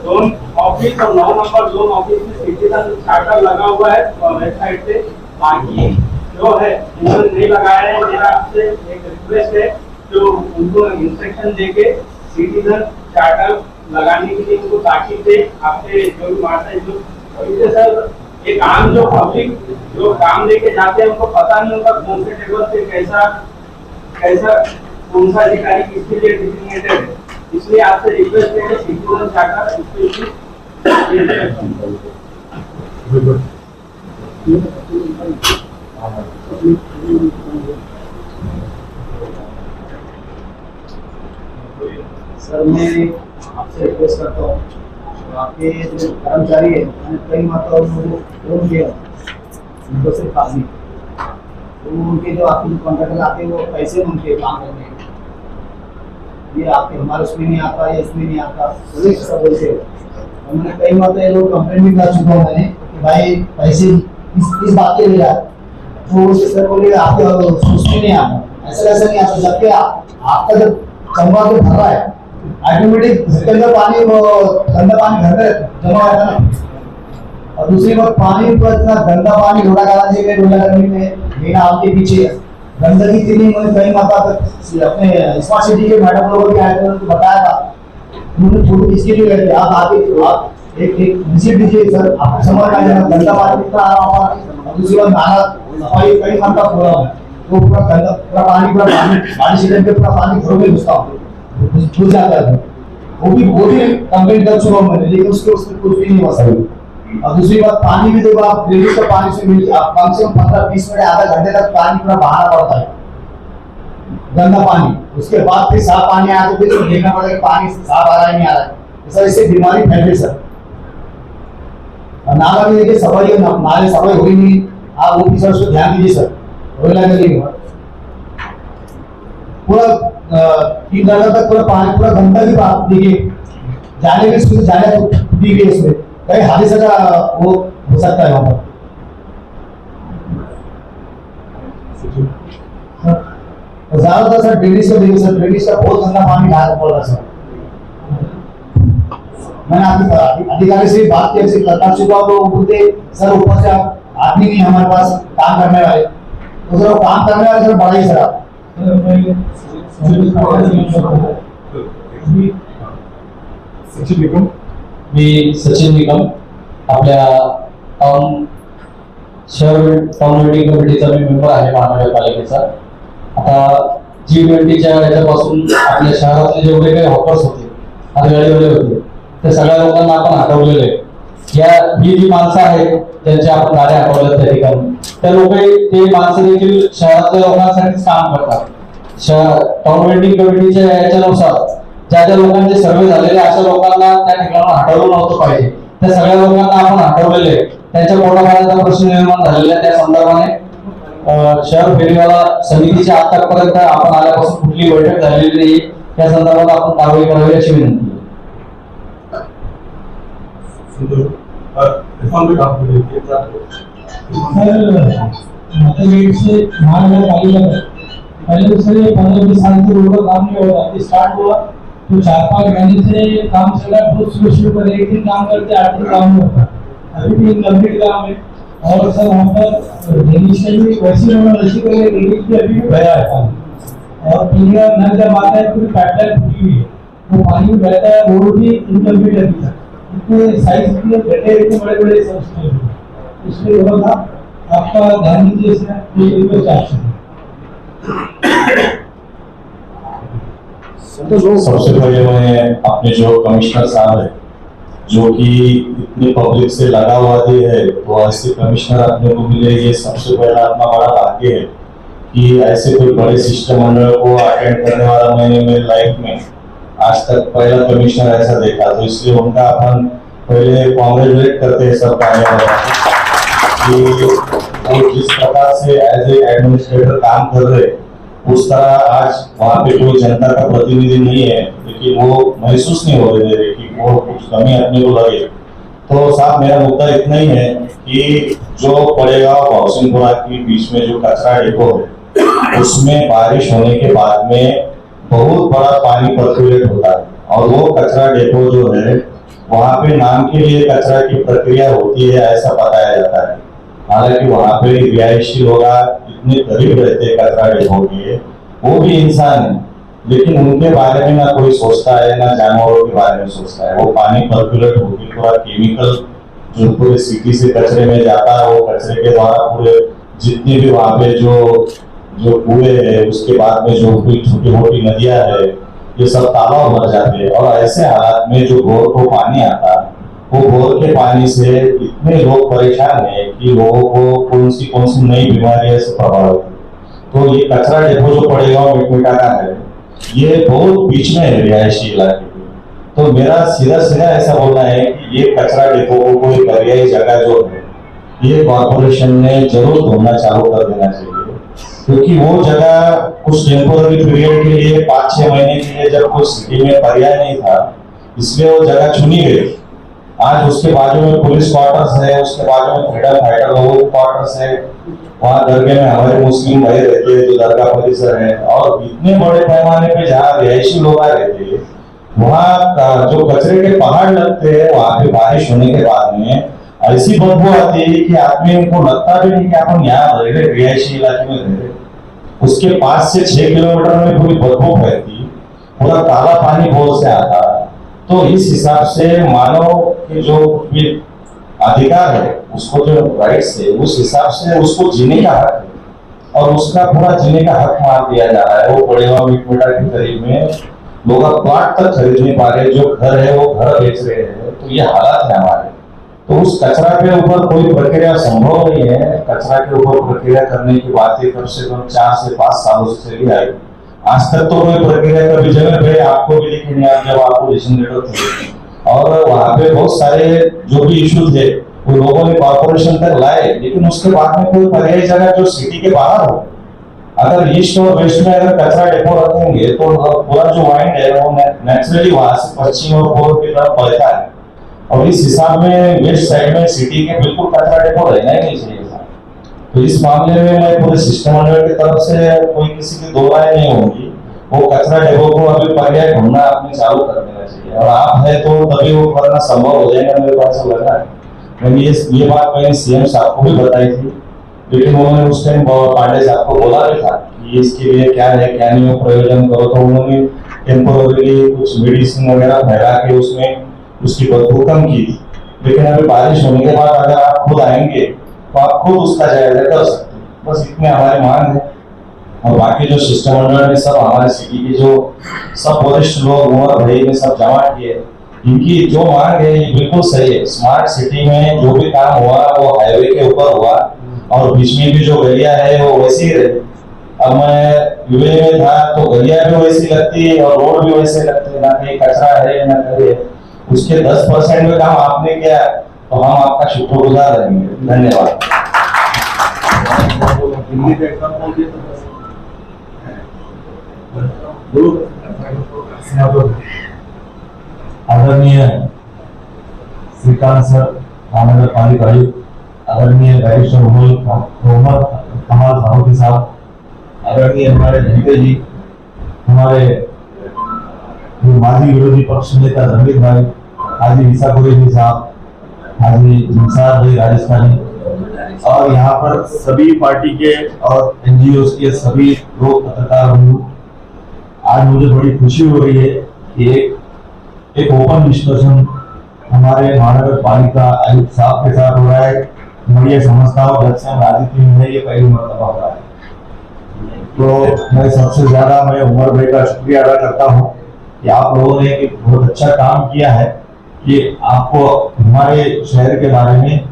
जोन ऑफिस और 9 नंबर जोन ऑफिस में सिटीजन चार्टर लगा हुआ है वेबसाइट पे, बाकी जो है इन्होंने नहीं लगाया है। मेरा आपसे एक रिक्वेस्ट है जो उनको इंस्ट्रक्शन देके सिटीजन चार्टर लगाने के लिए उनको ताकीद दे आपके जो भी मार्ता है जो सर एक आम जो पब्लिक जो काम लेके जाते हैं उनको पता नहीं होता कौन से टेबल पे कैसा कौन सा अधिकारी किसके लिए डिजिग्नेटेड है, इसलिए आपसे रिक्वेस्ट है कि सिटीजन चार्टर सर मैं आपसे रिक्वेस्ट करता हूँ, आपके जो कर्मचारी है मैंने कई मात्रा उनको फोन किया उनको सिर्फ काफी तो उनके जो आपके कॉन्ट्रैक्टर आते हैं वो पैसे उनके काम करने हैं, ये आपके हमारे उसमें नहीं आता, ये इसमें नहीं आता, सब बोलते हैं। मैंने कई मात्रा ये लोग कंप्लेंट भी कर चुका हूँ मैंने कि भाई पैसे इस बात के लिए तो सर बोले आपके उसमें नहीं आता, ऐसा नहीं आता, जबकि आपका जब चंबा तो भर रहा है ऑटोमेटिक इसके अंदर पानी गंदा पानी घर में जमा रहता ना। और दूसरी बात, पानी पर इतना गंदा पानी रोड़ा गराजी में रोड़ा गराजी में लेना आपके पीछे गंदगी इतनी मैंने कई मात्रा अपने स्मार्ट सिटी के मैडम लोगों के आए थे उनको बताया था, उन्होंने फोटो इसके लिए रहते आप आगे आप एक विजिट दीजिए सर, आपको समझ आ जाएगा गंदा पानी कितना आ रहा है। और दूसरी बात, नाला सफाई कई मात्रा हो रहा है वो पूरा गंदा पूरा पानी बारिश सीजन पे पूरा पानी घरों में घुसता घुस जाता है, वो भी कंप्लेंट कर चुका हूँ मैंने, लेकिन उसके कुछ भी नहीं हुआ सर। और दूसरी बात, पानी भी देखो आप ड्रेनेज का पानी से मिल आप कम से कम 15-20 मिनट आधा घंटे तक पानी पूरा बहाना पड़ता है गंदा पानी, उसके बाद फिर साफ पानी आया तो फिर देखना पड़ेगा कि पानी साफ आ रहा है नहीं आ रहा है, सर इससे बीमारी फैल रही सर। और नाला भी देखिए सफाई नाले सफाई हुई नहीं, आप वो भी सर उसको ध्यान दीजिए सर, रोला करिए पूरा 3 जगह तक पूरा पानी पूरा गंदा भी देखिए जाने में जाने दी गई इसमें कहीं हादसे का वो हो सकता है वहाँ पर। ज्यादातर सर ड्रेनेज का बहुत गंदा पानी बाहर पड़ रहा है सर। मैंने आपके अधिकारी से बात की, ऐसे करता से तो आप लोग बोलते सर ऊपर से आप आदमी नहीं हमारे पास काम करने वाले, तो सर वो काम करने वाले सर बड़ा ही सर आप सचिन निकम मी सचिन निकम आपल्या शहर टाउन मीटिंग कमिटीचा मी मेंबर आहे महानगरपालिकेचा। आता G20च्या याच्यापासून आपल्या शहरातले जेवढे काही हॉकर्स होते, हातगाडीवाले होते, त्या सगळ्या लोकांना आपण हटवलेले। ही जी माणसं आहेत त्यांच्या आपण गाड्या हटवल्या त्या ठिकाणी, त्या लोक ते माणसं देखील शहरातल्या लोकांसाठीच काम करतात। टाउन मीटिंग कमिटीच्या याच्यानुसार ज्या ज्या लोकांचे सर्वे झालेले अशा लोकांना त्या ठिकाणी हटवलं नव्हतं पाहिजे, त्या सगळ्या लोकांना आपण हटवलेले। त्यांच्या पोटापाण्याचा प्रश्न निर्माण झालेला त्या संदर्भाने शहर फेरीवाला समितीच्या आतापर्यंत आपण आल्यापासून कुठली बैठक झालेली नाही, त्या संदर्भात आपण कारवाई करावी अशी विनंती आहे। पहले दूसरे 15-20 साल से रोड का काम नहीं होता, अभी स्टार्ट हुआ तो 4-5 महीने से काम चला, बहुत शुरू कर एक दिन काम करते 8 दिन काम नहीं होता, अभी भी इनकम्प्लीट काम है। और सर वहाँ पर ड्रेनेज भी वैसी ड्रेनेज भी अभी भी भरा है पानी, और पीने का नल जब आता है पूरी पाइपलाइन फूटी हुई है, वो पानी बहता है, रोड भी इनकम्प्लीट है अभी तक, इतने साइज के गड्ढे इतने बड़े बड़े समझते हैं, इसलिए थोड़ा सा आपका ध्यान दीजिए इसमें। सबसे पहले मैं अपने जो कमिश्नर साहब है जो कि इतनी पब्लिक से लगा हुआ है, तो ऐसे कमिश्नर अपने को मिले, ये सबसे पहला अपना बड़ा भाग्य है कि ऐसे कोई बड़े शिष्टमंडल को अटेंड करने वाला मैंने मेरी लाइफ में आज तक पहला कमिश्नर ऐसा देखा, तो इसलिए उनका अपन पहले कॉन्ग्रेचुलेट करते हैं सब कि वो जिस प्रकार से एज ए एडमिनिस्ट्रेटर काम कर रहे, उस तरह आज वहाँ पे कोई जनता का प्रतिनिधि नहीं है, लेकिन वो महसूस नहीं हो रहे थे कि वो कुछ कमी अपने को लगे। तो साहब मेरा मुद्दा इतना ही है कि जो पड़ेगा हाउसिंगपुरा के बीच में जो कचरा डिपो है, उसमें बारिश होने के बाद में बहुत बड़ा पानी पर्कुलेट होता है, और वो कचरा डिपो जो है वहाँ पे नाम के लिए कचरा की प्रक्रिया होती है ऐसा बताया जाता है। हालांकि वहाँ पे रिहायशी लोग इतने करीब रहते हैं कचरा डिपो के, वो भी इंसान है, लेकिन उनके बारे में ना कोई सोचता है, ना जानवरों के बारे में सोचता है। वो पानी पर्कुलेट होकर पूरा केमिकल जो पूरे सिटी से कचरे में जाता है, वो कचरे के द्वारा पूरे जितने भी वहाँ पे जो कुएं है, उसके बाद में जो कोई छोटी मोटी नदियां है, ये सब तालाब भर जाते हैं। और ऐसे हालात में जो बोर को पानी आता है, वो बोर के पानी से इतने लोग परेशान है कि लोगों को कौन सी नई बीमारियां से प्रभावित है। तो ये कचरा डिपो जो पड़ेगा वो मिटमिटा का है, ये बहुत बीच में है रिहायशी इलाके के। तो मेरा सीधा ऐसा बोलना है कि ये कचरा डिपो को कोई पर्यायी जगह जो है, ये कॉर्पोरेशन ने जरूर ढूंढना चालू कर देना चाहिए, क्योंकि वो जगह कुछ टेम्पोररी पीरियड के लिए 5-6 महीने के लिए जब कुछ सिटी में पर्याय नहीं था, इसलिए वो जगह चुनी गई। आज उसके बाजू में पुलिस क्वार्टर्स है, उसके बाजू में फ्रीडम फाइटर लोगों के क्वार्टर्स है, वहाँ दरगाह में हमारे मुस्लिम भाई रहते हैं जो दरगाह परिसर है, और इतने बड़े पैमाने पे जहाँ रिहायशी लोग रहते हैं, वहाँ जो कचरे के पहाड़ लगते हैं, वहाँ पे बारिश होने के बाद में ऐसी बदबू आती है कि आदमी को लगता भी नहीं कि अपन यहाँ रह रहे, रिहायशी इलाके में रह रहे। उसके 5 से 6 किलोमीटर में पूरी बदबू फैलती, पूरा काला पानी बोर से आता है। तो इस हिसाब से मानव के जो भी अधिकार है, उसको जो राइट्स है, उस हिसाब से उसको जीने का हक है, और उसका पूरा जीने का हक मार दिया जा रहा है। वो पड़ेगा मिटमिटा के करीब में लोग प्लाट तक खरीद नहीं पा रहे, जो घर है वो घर बेच रहे हैं। तो ये हालात है हमारे। तो उस कचरा के ऊपर कोई प्रक्रिया संभव नहीं है। कचरा के ऊपर प्रक्रिया करने की बातें कम से कम 4 से 5 सालों से चली आई, आज तक तो कोई प्रक्रिया कभी जगह पे आपको भी लिखी नहीं आई जब आप पोजीशन लीडर थे। और वहाँ पे बहुत सारे जो भी इशू थे वो लोगों ने कॉर्पोरेशन तक लाए, लेकिन उसके बाद में कोई पर्यायी जगह जो सिटी के बाहर हो। अगर ईस्ट और वेस्ट में अगर कचरा डिपो रखेंगे तो पूरा जो वाइंड है वो नेचुरली वहां से पश्चिम और पूर्व की तरफ बढ़ता है, और इस हिसाब में वेस्ट साइड में सिटी के बिल्कुल कचरा डिपो रहना ही नहीं चाहिए। तो इस मामले में मैं पूरे सिस्टम मंडल की तरफ से कोई किसी की दो राय नहीं होगी। वो कचरा डेपो को अभी पर्याय ढूंढना आपने चालू कर देना चाहिए, और आप है तो तभी वो करना संभव हो जाएगा, मेरे पास लग रहा है। मैंने ये बात मैंने सीएम साहब को भी बताई थी, लेकिन उन्होंने उस टाइम पांडे साहब को बोला भी था कि इसके लिए क्या है क्या नहीं, प्रयोजन करो, तो उन्होंने टेम्पोररी कुछ मेडिसिन वगैरह फैला के उसमें उसकी बदबू कम की थी। लेकिन अभी बारिश होने के बाद अगर आप खुद आएंगे तो आप खुद उसका जायजा कर सकते हैं। बस इतने हमारी मांग है। और बाकी जो सिस्टम मंडल में सब हमारे सिटी के जो सब वरिष्ठ लोग उमर भाई ने सब जमा किए, इनकी जो मांग है ये बिल्कुल सही है। स्मार्ट सिटी में जो भी काम हुआ वो हाईवे के ऊपर हुआ, और बीच में भी जो गलियां है वो वैसी ही रही। अब मैं यूए में था तो गलियां भी वैसी लगती है और रोड भी वैसे लगते हैं, ना कहीं कचरा है ना कहीं। उसके 10% में काम आपने किया तो हम आपका शुक्रगुजार रहेंगे। धन्यवाद। आदरणीय श्रीकांत सर, महानगर पालिका आयुक्त, आदरणीय बैरिस्टर उमर कमाल फारूकी साहब, आदरणीय हमारे घंटे जी, हमारे माजी विरोधी पक्ष नेता रंगीत भाई, हाजी ईसा कुरैशी साहब, हाजी इंसार भाई राजस्थानी, और यहाँ पर सभी पार्टी के और एनजीओ के सभी लोग पत्रकार बंधु, आज मुझे बड़ी खुशी हो रही है कि एक ओपन डिस्कशन हमारे महानगर पालिका आयुक्त साहब के साथ हो रहा है। मैं ये समझता हूँ जब से हम राजनीति में है ये पहली मरतबा हो रहा है। तो मैं सबसे ज्यादा मैं उमर भाई का शुक्रिया अदा करता हूँ कि आप लोगों ने एक बहुत अच्छा काम किया है कि आपको हमारे शहर के बारे में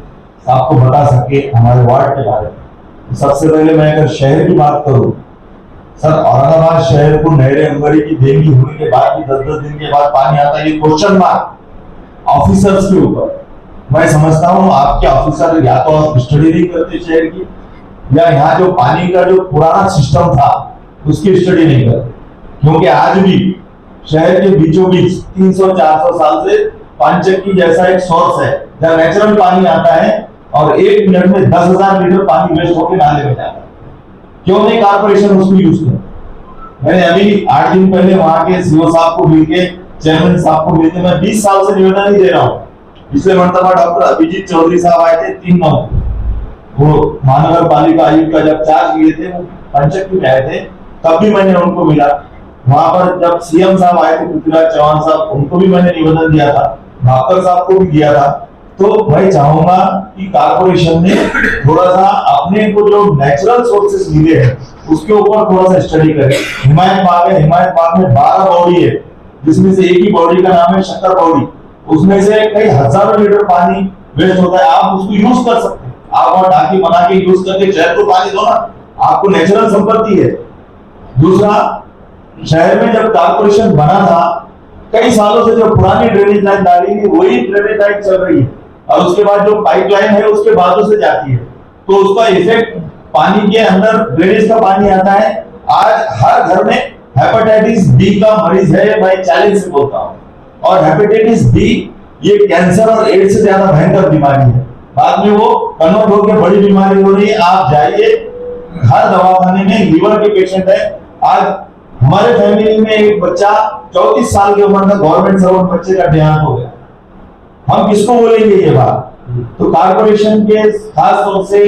आपको बता सके, हमारे वार्ड के बारे में। सबसे पहले मैं अगर शहर की बात करूं, सर औरंगाबाद शहर को नहरे अंगड़ी की देंगी होने के बाद भी 10-10 दिन के बाद पानी आता है, ये क्वेश्चन मार्क ऑफिसर्स के ऊपर। मैं समझता हूँ आपके ऑफिसर या तो आप स्टडी नहीं करते शहर की, या यहाँ जो पानी का जो पुराना सिस्टम था उसकी स्टडी नहीं करते, क्योंकि आज भी शहर के बीचों बीच 300-400 साल से पानचक्की जैसा एक सोर्स है जहाँ नेचुरल पानी आता है और 1 मिनट में 10,000 लीटर पानी वेस्ट होकर नाले में जाता है। क्यों नहीं कारपोरेशन उसको यूज करे? मैंने अभी 8 दिन पहले वहां के सीओ साहब को मिलके, चेयरमैन साहब को मिलके, मैं 20 साल से निवेदन ही दे रहा हूँ। पिछले मरतबा डॉक्टर अभिजीत चौधरी साहब आए थे 3 नवंबर, वो महानगर पालिका आयुक्त का जब चार्ज लिए थे, वो पंचक्की में आए थे, तब भी मैंने उनको मिला। वहां पर जब सीएम साहब आए थे पृथ्वीराज चौहान साहब, उनको भी मैंने निवेदन दिया था, भाकर साहब को भी दिया था। तो मैं चाहूंगा कि कारपोरेशन ने थोड़ा सा अपने को जो नेचुरल सोर्सेस मिले हैं उसके ऊपर थोड़ा सा स्टडी करे। हिमायत बाग है, हिमायत बाग में 12 बॉडी है, जिसमें से एक ही बॉडी का नाम है शक्कर बॉडी। उसमें से कई हजारों लीटर पानी वेस्ट होता है, आप उसको यूज कर सकते हैं। आप वहां टाकी बना के यूज करके शहर को पानी दो ना, आपको नेचुरल संपत्ति है। दूसरा, शहर में जब कारपोरेशन बना था कई सालों से जो पुरानी ड्रेनेज लाइन डाली थी वही ड्रेनेज लाइन चल रही है, और उसके बाद जो पाइपलाइन है उसके बाजू से जाती है, तो उसका इफेक्ट पानी के अंदर ड्रेनेज का पानी आता है। आज हर घर में हेपेटाइटिस बी का मरीज है, मैं चैलेंज से बोलता हूँ। और हेपेटाइटिस बी ये कैंसर और एड्स से ज्यादा भयंकर बीमारी है, बाद में वो कन्वर्ट होकर बड़ी बीमारी हो रही है। आप जाइए हर दवाखाने में लीवर के पेशेंट है। आज हमारे फैमिली में एक बच्चा 34 साल की उम्र का गवर्नमेंट सर्वेंट बच्चे का देहांत हो गया, हम किसको बोलेंगे ये बात? तो कारपोरेशन के खास तौर से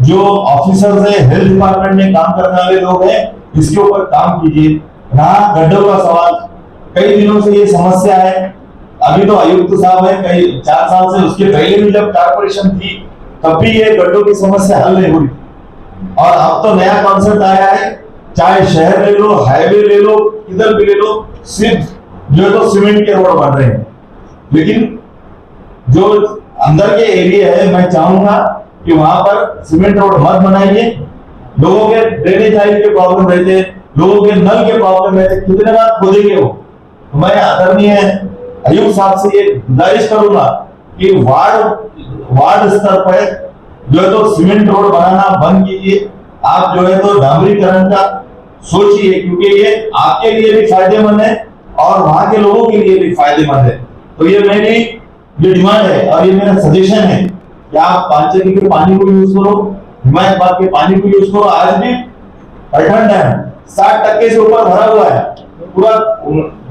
जो ऑफिसर्स है, हेल्थ डिपार्टमेंट में काम करने वाले लोग हैं, इसके ऊपर काम कीजिए। रहा गड्ढों का सवाल, कई दिनों से ये समस्या है, अभी तो आयुक्त साहब है, कई 4 साल से, उसके पहले भी जब कारपोरेशन थी तब भी ये गड्ढों की समस्या हल नहीं हुई। और अब तो नया कॉन्सेप्ट आया है, चाहे शहर ले लो, हाईवे ले लो, किधर भी ले लो, सिर्फ जो है तो सीमेंट के रोड बन रहे हैं। लेकिन जो अंदर के एरिया है, मैं चाहूंगा कि वहां पर सीमेंट रोड मत बनाइए। लोगों के ड्रेनेज लाइन के प्रॉब्लम रहते, लोगों के नल के प्रॉब्लम रहते, कितने बार खोदेंगे वो? तो मैं आदरणीय आयुक्त साहब से ये गुजारिश करूंगा कि वार्ड स्तर पर जो है तो सीमेंट रोड बनाना बंद कीजिए। आप जो है तो डामरीकरण का सोचिए, क्योंकि ये आपके लिए भी फायदेमंद है और वहां के लोगों के लिए भी फायदेमंद है। तो ये मेरी डिमांड है और ये मेरा सजेशन है कि आप पांचेरी के पानी को यूज करो, हिमायत के पानी को यूज करो। आज भी पैठन डैम 60% से ऊपर भरा हुआ है, पूरा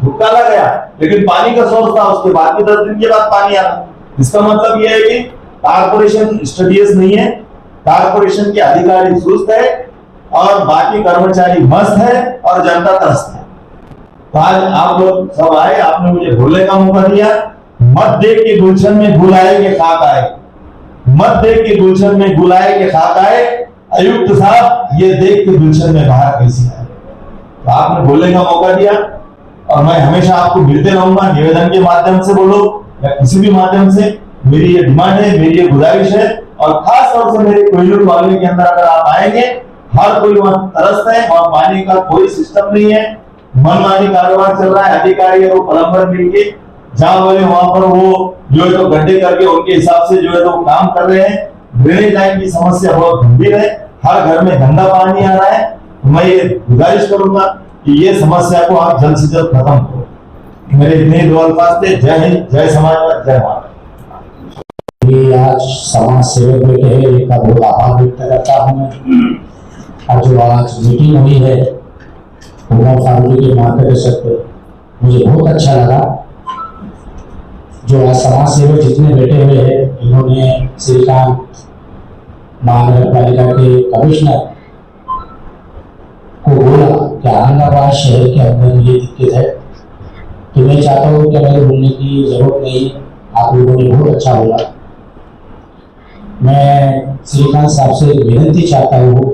भुक्का लग गया, लेकिन पानी का सोर्स था, उसके बाद भी 10 दिन के बाद पानी आया। इसका मतलब यह है कि कारपोरेशन स्टडीज नहीं है, कारपोरेशन के अधिकारी सुस्त है और बाकी कर्मचारी मस्त है और जनता त्रस्त है। तो आज आप लोग सब आए, आपने मुझे बोलने का मौका दिया। मत देख के गुलशन में गुल आए के खाक आए, मत देख के गुलशन में गुल आए के खाक आए। आयुक्त साहब ये देख के गुलशन में बाहर कैसी आए। तो आपने बोलने का मौका दिया और मैं हमेशा आपको मिलते रहूंगा, निवेदन के माध्यम से बोलो या किसी भी माध्यम से। मेरी ये डिमांड है, मेरी ये गुजारिश है, और खास तौर से मेरे कोहिनूर कॉलोनी के अंदर अगर आप आएंगे, हर कोई वहां त्रस्त है और पानी का कोई सिस्टम नहीं है, मनमानी कारोबार चल रहा है। अधिकारी और प्लम्बर मिलके जहां बोले वहां पर वो जो है तो गड्ढे करके उनके हिसाब से जो है तो काम कर रहे हैं। ड्रेनेज लाइन की समस्या बहुत गंभीर है, हर घर में गंदा पानी आ रहा है। मैं ये गुजारिश करूंगा कि ये समस्या को आप जल्द से जल्द खत्म करो। मेरे इतने दो अल्फाज थे। जय हिंद, जय समाजवाद, जय भारत। ये आज समाज सेवक बैठे हैं, इनका बहुत आभार व्यक्त करता हूँ मैं। और जो आज मीटिंग हुई है उमर फारूकी के मार्गदर्शन पे, मुझे बहुत अच्छा लगा। जो आज समाज सेवक जितने बैठे हुए हैं, इन्होंने श्रीकांत महानगर पालिका के कमिश्नर को बोला कि औरंगाबाद शहर के अंदर ये दिक्कत है। तो मैं चाहता हूँ कि मेरे बोलने की जरूरत नहीं, आप लोगों ने बहुत अच्छा बोला। मैं श्रीकांत साहब से विनती चाहता हूँ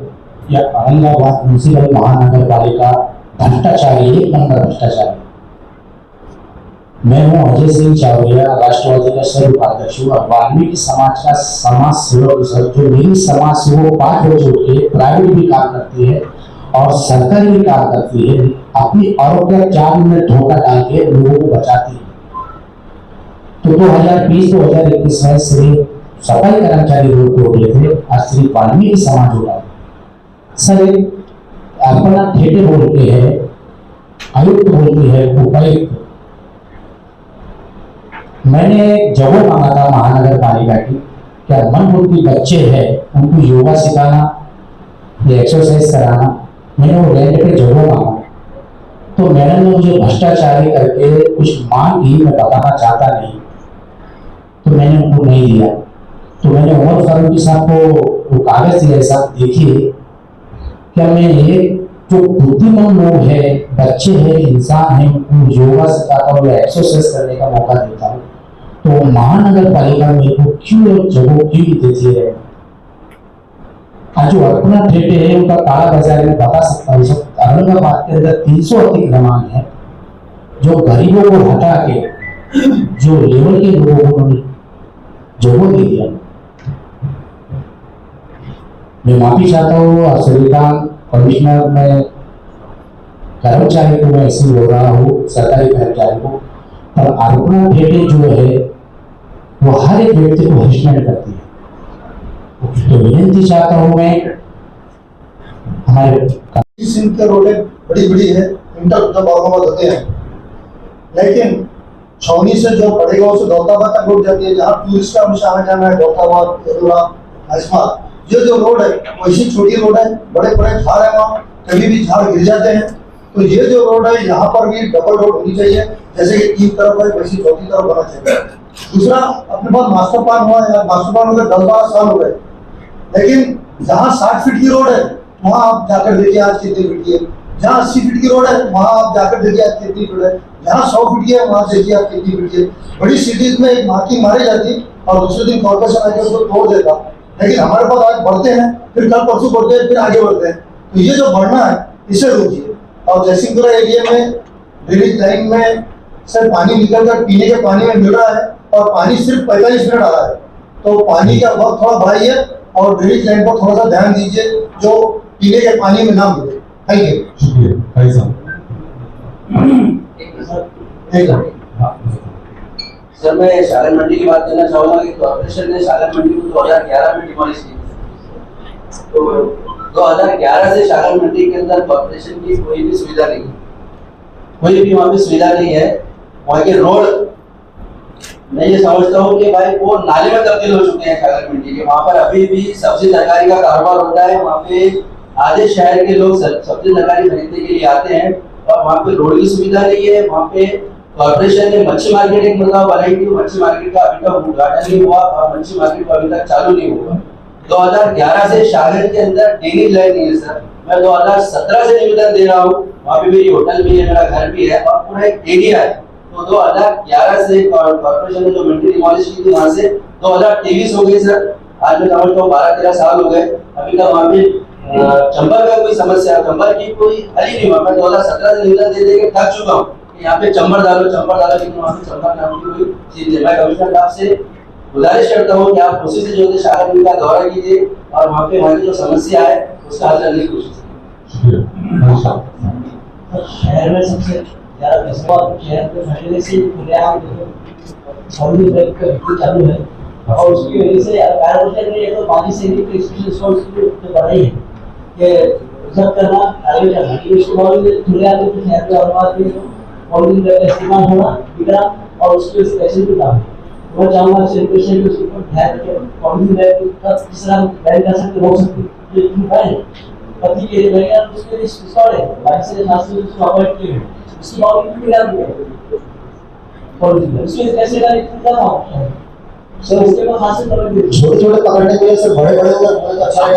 कि औरंगाबाद म्यूनिसिपल महानगर पालिका भ्रष्टाचारी, एक नंबर भ्रष्टाचारी। मैं हूँ अजय सिंह चावड़िया, राष्ट्रवादी का सर्व उपाध्यक्ष हूँ और वाल्मीकि समाज का समाज सेवक सर, जो मेरी समाज से वो 5 बजे उठ के प्राइवेट भी काम करती है और सरकारी भी काम करती है, अपनी आरोग्य 4 मिनट धोखा डाल के लोगों को बचाती है। तो 2020-2021 में सिर्फ सफाई कर्मचारी रोड पे उठे थे, आज सिर्फ वाल्मीकि समाज उठा। सर अपना ठेके बोलते हैं, आयुक्त बोलते हैं, उपायुक्त। मैंने जगह मांगा था महानगर पालिका की, क्या मन बुद्धि बच्चे हैं उनको योगा सिखाना या एक्सरसाइज कराना, मैंने वो रेंट पे जगह मांगा। तो मैडम ने मुझे भ्रष्टाचारी करके कुछ मांग की, मैं बताना चाहता नहीं, तो मैंने उनको नहीं दिया। तो मैंने उमर फारूकी साहब को वो कागज दिया, साहब देखिए क्या मैं एक जो बुद्धिमान लोग है, बच्चे हैं, इंसान है, उनको योगा सिखाता हूँ या एक्सरसाइज करने का मौका देता हूँ, तो महानगर पालिका मेरे को क्यों जगह क्यों देती है। आज जो अपना ठेके है उनका काला बाजार में बता सकता हूँ। औरंगाबाद के अंदर 300 अतिक्रमण है, जो गरीबों को हटा के जो लेवल के लोगों को जगह दे दिया। मैं माफी चाहता हूँ और श्रीकांत कमिश्नर में कर्मचारी को मैं ऐसे बोल रहा हूँ, सरकारी कर्मचारी को, पर अपना ठेके जो है वो हर एक व्यक्ति को हरिशमेंट करती है। तो विनती चाहता हूँ मैं हमारे के रोडें बड़ी बड़ी है, इंटर जब औरंगाबाद होते हैं, लेकिन छावनी से जो पड़ेगा उसे दौलताबाद तक रोड जाती है, जहाँ टूरिस्ट का हमेशा आना जाना है, दौलताबाद, येलोरा, आसमान। ये जो रोड है वैसी छोटी रोड है, बड़े बड़े झाड़ है, वहाँ कभी भी झाड़ गिर जाते हैं। तो ये जो रोड है यहाँ पर भी डबल रोड होनी चाहिए, जैसे कि 3 तरफ है वैसी चौथी तरफ होना चाहिए। दूसरा, अपने पास मास्टर प्लान हुआ है, मास्टर प्लान होकर 10-12 साल हो गए, लेकिन जहाँ 60 फीट की रोड है वहाँ आप जाकर देखिए आज कितनी फीट की है, जहाँ 80 फीट की रोड है वहाँ आप जाकर देखिए आज कितनी फीट है, जहाँ 100 फीट की है वहाँ देखिए आप कितनी फीट की है। बड़ी सिटीज में एक मार्किंग मारी जाती और दूसरे दिन कॉर्पोरेशन आके उसको तोड़ देता, लेकिन हमारे पास आज बढ़ते हैं, फिर कल परसों बढ़ते हैं, फिर आगे बढ़ते हैं। तो ये जो बढ़ना है इसे रोकिए। और जयसिंहपुरा एरिया में ड्रेनेज लाइन में सर पानी निकल कर पीने के पानी में मिल रहा है और पानी सिर्फ 45 मिनट आ रहा है। तो पानी का वक्त थोड़ा बढ़ाइए और ड्रेनेज लाइन पर थोड़ा सा ध्यान दीजिए जो पीने के पानी में ना मिले। Thank you. शुक्रिया भाई साहब। सर मैं शालन मंडी की बात करना चाहूंगा कि कॉर्पोरेशन ने शालन मंडी को 2011 में डिमोलिश की। तो 2011 से शालन मंडी के अंदर कॉर्पोरेशन की कोई भी सुविधा नहीं है, कोई भी वहाँ पे सुविधा नहीं है। वहाँ के रोड मैं ये समझता हूँ कि भाई वो नाले में तब्दील हो चुके हैं शागर मंडी के। वहाँ पर अभी भी सब्जी तरकारी का कारोबार होता है। वहाँ पे आधे शहर के लोग सब्जी तरकारी खरीदने के लिए आते हैं और वहाँ पे रोड की सुविधा नहीं है। वहाँ पे कॉर्पोरेशन ने मच्छी मार्केट एक मतलब बनाई थी, मच्छी मार्केट का अभी तक उद्घाटन नहीं हुआ और मच्छी मार्केट अभी तक चालू नहीं हुआ। 2011 से शागर के अंदर ड्रेनेज लाइन नहीं है सर। मैं 2017 से निवेदन दे रहा हूँ, वहाँ पे मेरी होटल भी है, मेरा घर भी है और पूरा एक एरिया है। तो 2011 से कॉर्पोरेशन ने जो मंडी डिमोलिश की थी वहाँ से 2023 हो गई सर। आज मैं समझता हूँ 12-13 साल हो गए, अभी तक वहाँ पे चंबल का कोई समस्या, चंबल की कोई हल ही नहीं हुआ। मैं 2017 से निवेदन दे दे के थक चुका हूँ कि यहाँ पे चंबल डालो, लेकिन वहाँ पे चंबल नाम की कोई चीज नहीं। मैं कमिश्नर साहब से गुजारिश करता हूँ कि आप उसी से जो है शागर मंडी का दौरा कीजिए और वहाँ पे वहाँ की जो समस्या है उसका हल करने की कोशिश कीजिए। शहर में सबसे ज्यादा कस्बा शहर के फैसले से खुलेआम सभी बैंक चालू है और उसकी वजह से कॉर्पोरेशन ने तो पानी से भी स्पेशल सोर्स की बढ़ाई है कि रिजर्व करना आगे चलना कि उसके बाद खुलेआम के शहर के अनुवाद में पॉलिथीन का इस्तेमाल होना बिगड़ा और उसके स्पेशल भी काम मैं चाहूँगा सेलिब्रेशन के ऊपर ध्यान रखें। पॉलिथीन बैग का किस तरह बैन कर सकते हो सकते ये ठीक है पति के लिए बैग उसके लिए स्टॉल है बाइक से रास्ते उसको अवॉइड किए उसकी बाउंड्री भी डाल दिया पॉलिथीन उसमें कैसे डाल इतना ऑप्शन है सर। उसके बाद हाथ से पकड़ दे छोटे छोटे पकड़ने के लिए सर बड़े बड़े होगा बहुत अच्छा है।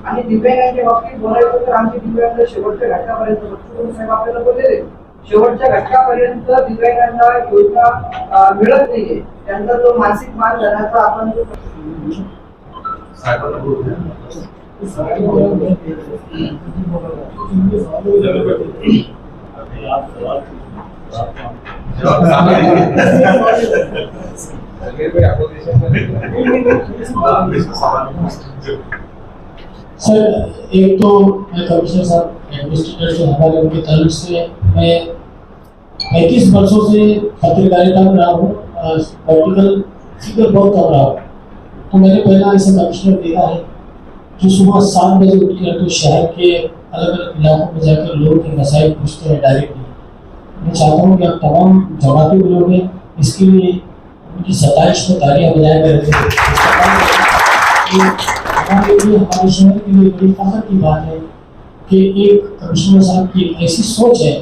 आणि दिव्यांगांच्या बाबतीत बोलायचं तर आमचे दिव्यांग शेवटच्या घटकापर्यंत साहेब आपल्याला बोललेले शेवटच्या घटकापर्यंत दिव्यांगांना योजना मिळत नाहीये। त्यांचा जो मानसिक मान धनाचा आपण जो सर एक तो मैं कमिश्नर साहब एडमिनिस्ट्रेटर से हमारे उनकी तरफ से मैं 35 वर्षों से पत्रकारिता में रहा हूँ, पॉलिटिकल फिगर बहुत कर रहा हूँ। तो मैंने पहला ऐसा कमिश्नर देखा है जो सुबह 7 बजे उठकर तो शहर के अलग अलग इलाकों में जाकर लोगों के मसाइल पूछते हैं डायरेक्टली। मैं चाहता हूँ कि आप तमाम जमाती लोग हैं इसके लिए उनकी 27 में तालियां बजाया करेंगे। हमारे लिए हमारे शहर के लिए बड़ी फख्र की बात है कि एक कमिश्नर साहब की ऐसी सोच है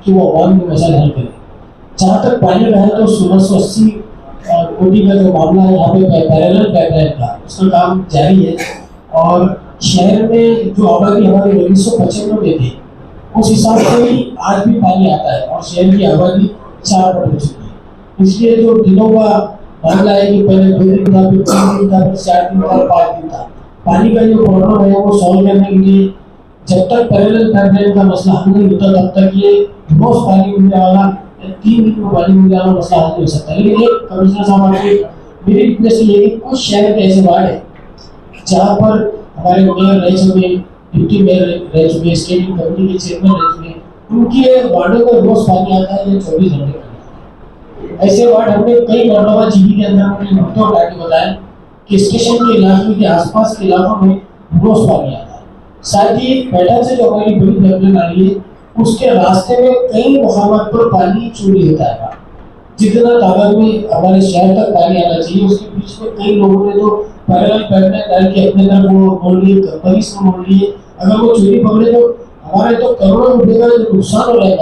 कि वो आवाम के मसाइल हल करें। जहाँ तक पानी का है तो 1680 कोटी का जो मामला है यहाँ पे पैरेलल पाइपलाइन का उसका काम जारी है और शहर में जो आबादी हमारी 1995 में थी उस हिसाब से ही आज भी पानी आता है और शहर की आबादी 4 बढ़ चुकी है। इसलिए जो दिनों का मामला है कि पहले 2 दिन था, फिर 3 दिन था, फिर 4 दिन था, 5 दिन था। पानी का जो प्रॉब्लम है वो सॉल्व करने के लिए जब तक पैरेलल पाइपलाइन का मसला हल नहीं होता तब तक ये रोज पानी मिलने वाला 3 दिन में पानी मिलने वाला मसला हल नहीं हो सकता। लेकिन एक कमिश्नर साहब आपके मेरी रिक्वेस्ट ये है कि कुछ शहर के ऐसे वार्ड है जहाँ पर हमारे मेयर रह चुके, डिप्टी मेयर रह चुके, स्टेडियम कमेटी के चेयरमैन रह चुके, उनके वार्डों में रोज पानी आता है 24 घंटे। ऐसे वार्ड हमने कई मरतबा जीबी के अंदर हमने नुकते उठा के बताया कि स्टेशन के इलाके के आसपास के इलाकों में रोज पानी आता है। साथ ही पैटर्न से जो हमारी बड़ी प्रॉब्लम आ रही है उसके रास्ते में कई मुकामात पर पानी चोरी होता है। जितना तादाद में हमारे शहर तक पानी आना चाहिए उसके बीच में कई लोगों ने तो पैरेलल पाइपलाइन डाल के अपने तरफ वो मोड़ लिए, कंपनी से मोड़ लिए। अगर वो चोरी पकड़े तो हमारे तो करोड़ों रुपए का जो नुकसान हो रहा है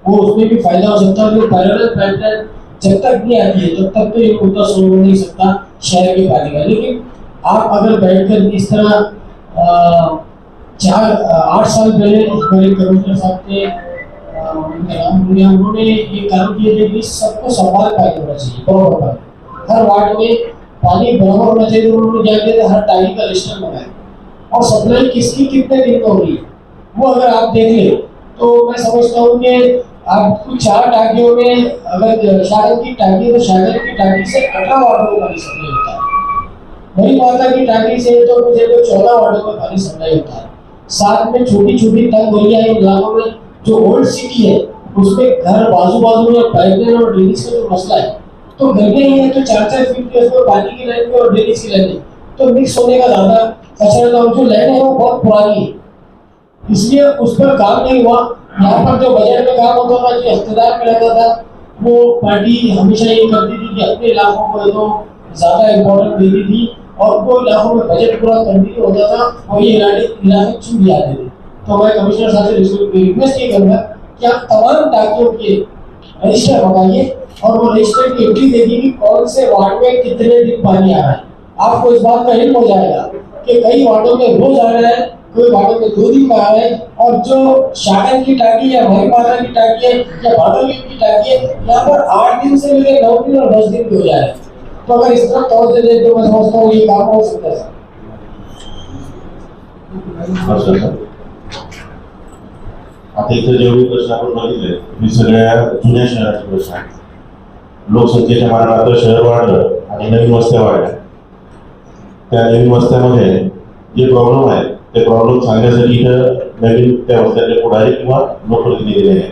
वो उसमें भी फायदा हो सकता है। पैरेलल पाइपलाइन जब तक नहीं आती है तब तक तो ये मुद्दा सोल्व हो नहीं सकता शहर के पानी का। लेकिन आप अगर बैठकर इस तरह 8 साल पहले हमारे कमिश्नर साहब थे उन्होंने ये काम किए थे कि सबको सवाल पानी होना चाहिए बराबर पानी, हर वार्ड में पानी बराबर होना चाहिए। तो उन्होंने क्या किया था हर टाइम का लिस्ट बनाया और सप्लाई किसकी कितने दिन में हो रही है वो अगर आप देख ले तो मैं समझता हूँ कि आपको 4 टांकियों में अगर शागर की टांकी तो शागर की टांकी से 18 वार्डों में पानी सप्लाई होता है, वही माता की टांकी से तो मुझे तो 14 वार्डों में पानी सप्लाई होता है। साथ में छोटी छोटी टंग गलियां हैं इलाकों में जो ओल्ड सिटी है उसमें घर बाजू बाजू में पाइपलाइन और ड्रेनेज का जो मसला है तो गलियां ही है तो 4-4 फीट के उसमें पानी की लाइन और ड्रेनेज की लाइन, तो मिक्स होने का ज्यादा खतरा था। जो लाइन है वो बहुत पुरानी है, इसलिए उस पर काम नहीं हुआ। यहाँ पर जो बजट में काम होता था, जो इख्तियार में रहता था, वो पार्टी हमेशा ये करती थी कि अपने इलाकों को तो ज्यादा इम्पोर्टेंस देती थी और वो इलाकों में बजट पूरा कंटिन्यू होता था और ये इलाके छूट जाते थे। तो मैं कमिश्नर साहब से रिक्वेस्ट ये करूँगा कि आप तमाम टाँकियों के रजिस्टर बनाइए और वो रजिस्टर की एंट्री देखिए कि कौन से वार्ड में कितने दिन पानी आ रहा है। आपको इस बात का इल्म हो जाएगा कि कई वार्डों में रोज आ रहा है, कोई वार्डों में 2 दिन में आ रहा है, और जो शागन की टाँकी या भरी माता की टाँकी है या भादोली की टाँकी है, यहाँ पर 8 दिन से लेकर 9 दिन और 10 दिन भी हो जा रहे हैं। तो अगर इस तरह तौर से देखें तो मैं समझता हूँ ये काम हो सकता है। आता इथं जेवढे प्रश्न आपण बघितले मी सगळ्या जुन्या शहराचे प्रश्न आहेत। लोकसंख्येच्या मानात शहर वाढलं आणि नवीन वस्त्या वाढल्या, त्या नवीन वस्त्यामध्ये जे प्रॉब्लेम आहेत ते प्रॉब्लेम सांगण्यासाठी इथं नवीन त्या वस्त्याचे पुढारी किंवा लोकप्रतिनिधी आहे।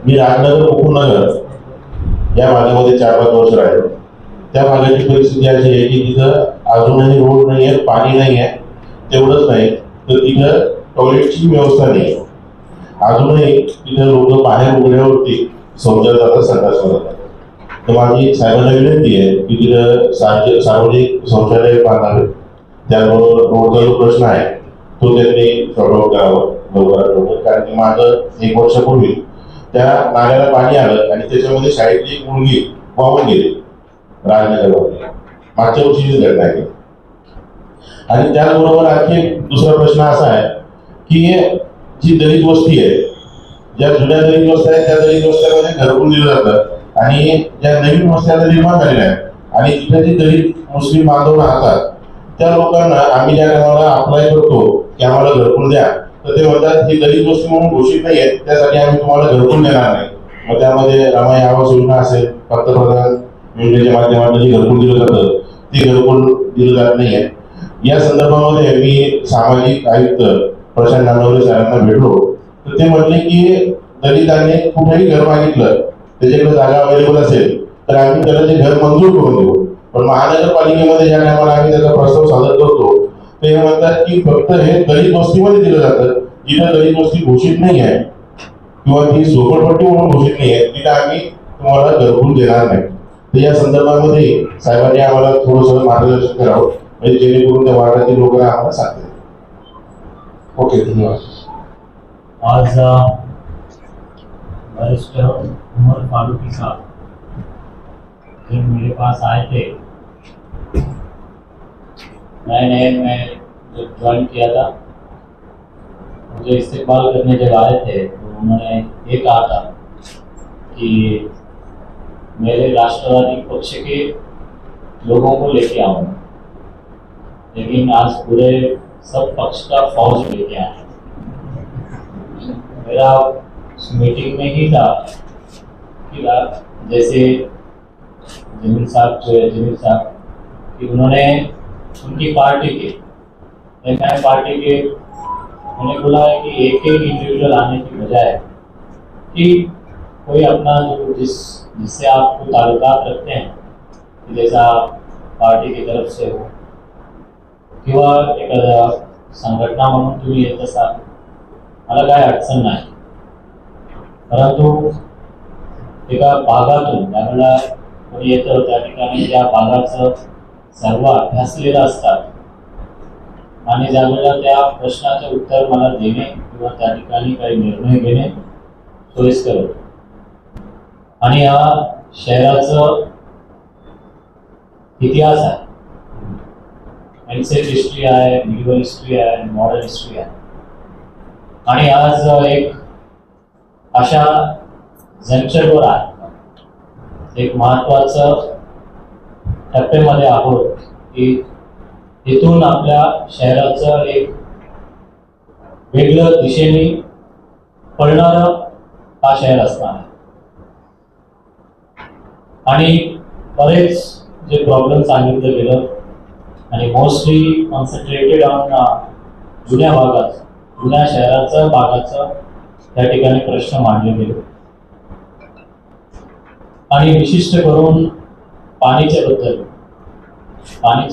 मी राजनगर मुकुंदनगर या भागामध्ये 4-5 वर्ष राहिलो। त्या भागाची परिस्थिती अशी आहे की तिथं अजूनही रोड नाही आहे, पाणी नाही आहे, तेवढंच नाही तर तिथं टॉयलेटची व्यवस्था नाही आहे। अजूनही तिथे लोक बाहेर उघड्यावरती शौचालय जातात, संडास करतात। तर माझी साहेबांना विनंती आहे की तिथं सार्वजनिक शौचालय बांधावे, त्याचबरोबर रोडचा जो प्रश्न आहे तो त्यांनी सॉर्ट आउट करावा लवकरात लवकर। कारण की माझं 1 वर्षापूर्वी त्या नाल्याला पाणी आलं आणि त्याच्यामध्ये शाळेतली एक मुलगी वाहून गेली राजनगरमध्ये, मागच्या वर्षीची घटना आहे। आणि त्याचबरोबर आणखी दुसरा प्रश्न असा आहे की जी दलित वस्ती आहे, ज्या जुन्या दलित वस्त्या आहेत त्या दलित वस्त्यामध्ये घरकुल दिलं जातं आणि ज्या नवीन वस्त्या निर्माण झालेल्या आहेत आणि तिथे जे दलित मुस्लिम बांधव राहतात त्या लोकांना आम्ही ज्या टायमाला अप्लाय करतो की आम्हाला घरकुल द्या, तर ते म्हणतात ही दलित वस्ती म्हणून घोषित नाही आहे, त्यासाठी आम्ही तुम्हाला घरकुल देणार नाही। मग त्यामध्ये रमाई आवास योजना असेल, पंतप्रधान योजनेच्या माध्यमातून जी घरकुल दिलं जातं ती घरकुल दिलं जात नाही आहे। या संदर्भामध्ये मी सामाजिक आयुक्त प्रशांत नानवरे साहेबांना भेटलो, तर ते म्हटले की दलितांनी कुठेही घर मागितलं, त्याच्याकडे जागा अवेलेबल असेल तर आम्ही त्याला ते घर मंजूर करून देऊ। पण महानगरपालिकेमध्ये ज्या टायमाला आम्ही त्याचा प्रस्ताव सादर करतो ते म्हणतात की फक्त हे दलित वस्तीमध्ये दिलं जातं, जिथं दलित वस्ती घोषित नाही आहे किंवा ती झोपडपट्टी म्हणून घोषित नाही आहे तिथं आम्ही तुम्हाला घरकुल देणार नाही। तर या संदर्भामध्ये साहेबांनी आम्हाला थोडंसं मार्गदर्शन करावं, म्हणजे जेणेकरून त्या वार्डातील लोकांना आम्हाला सांगतील। ओके, धन्यवाद। आज वरिष्ठ उमर फारूकी साहब जब मेरे पास आए थे, नए मैं जब ज्वाइन किया था, मुझे इस्तेमाल करने जब आए थे तो उन्होंने ये कहा था कि मेरे राष्ट्रवादी पक्ष के लोगों को लेके आऊँ, लेकिन आज पूरे सब पक्ष का फौज लेके आए। मेरा उस मीटिंग में ही था कि जैसे जमील साहब कि उन्होंने उनकी पार्टी के एमआई पार्टी के उन्हें बोला है कि एक इंडिविजुअल आने की बजाय कि कोई अपना जो जिससे आप ताल्लुकात रखते हैं, जैसा पार्टी की तरफ से हो किंवा एखाद्या संघटना म्हणून तुम्ही येत असाल, मला काय अडचण नाही, परंतु एका भागातून त्यावेळेला कोणी येतं त्या ठिकाणी त्या भागाचं सर्व अभ्यासलेलं असतात आणि ज्यावेळेला त्या प्रश्नाचे उत्तर मला देणे किंवा त्या ठिकाणी काही निर्णय घेणे सोयीस्कर होतं। आणि या शहराचं इतिहास आहे, एन्सेंट हिस्ट्री आहे, मिडिवल हिस्ट्री आहे, मॉडर्न हिस्ट्री आहे। आणि आज एक अशा जंक्शनवर आहे, एक महत्वाचं टप्प्यामध्ये आहोत की इथून आपल्या शहराचं एक वेगळं दिशेने पळणारं हा शहर असणार आहे। आणि बरेच जे प्रॉब्लेम सांगितलं गेलं आणि मोस्टली कॉन्सन्ट्रेटेड ऑन जुन्या भागात, जुन्या शहराचं भागाचं त्या ठिकाणी प्रश्न मांडले गेले आणि विशिष्ट करून पाणीच्या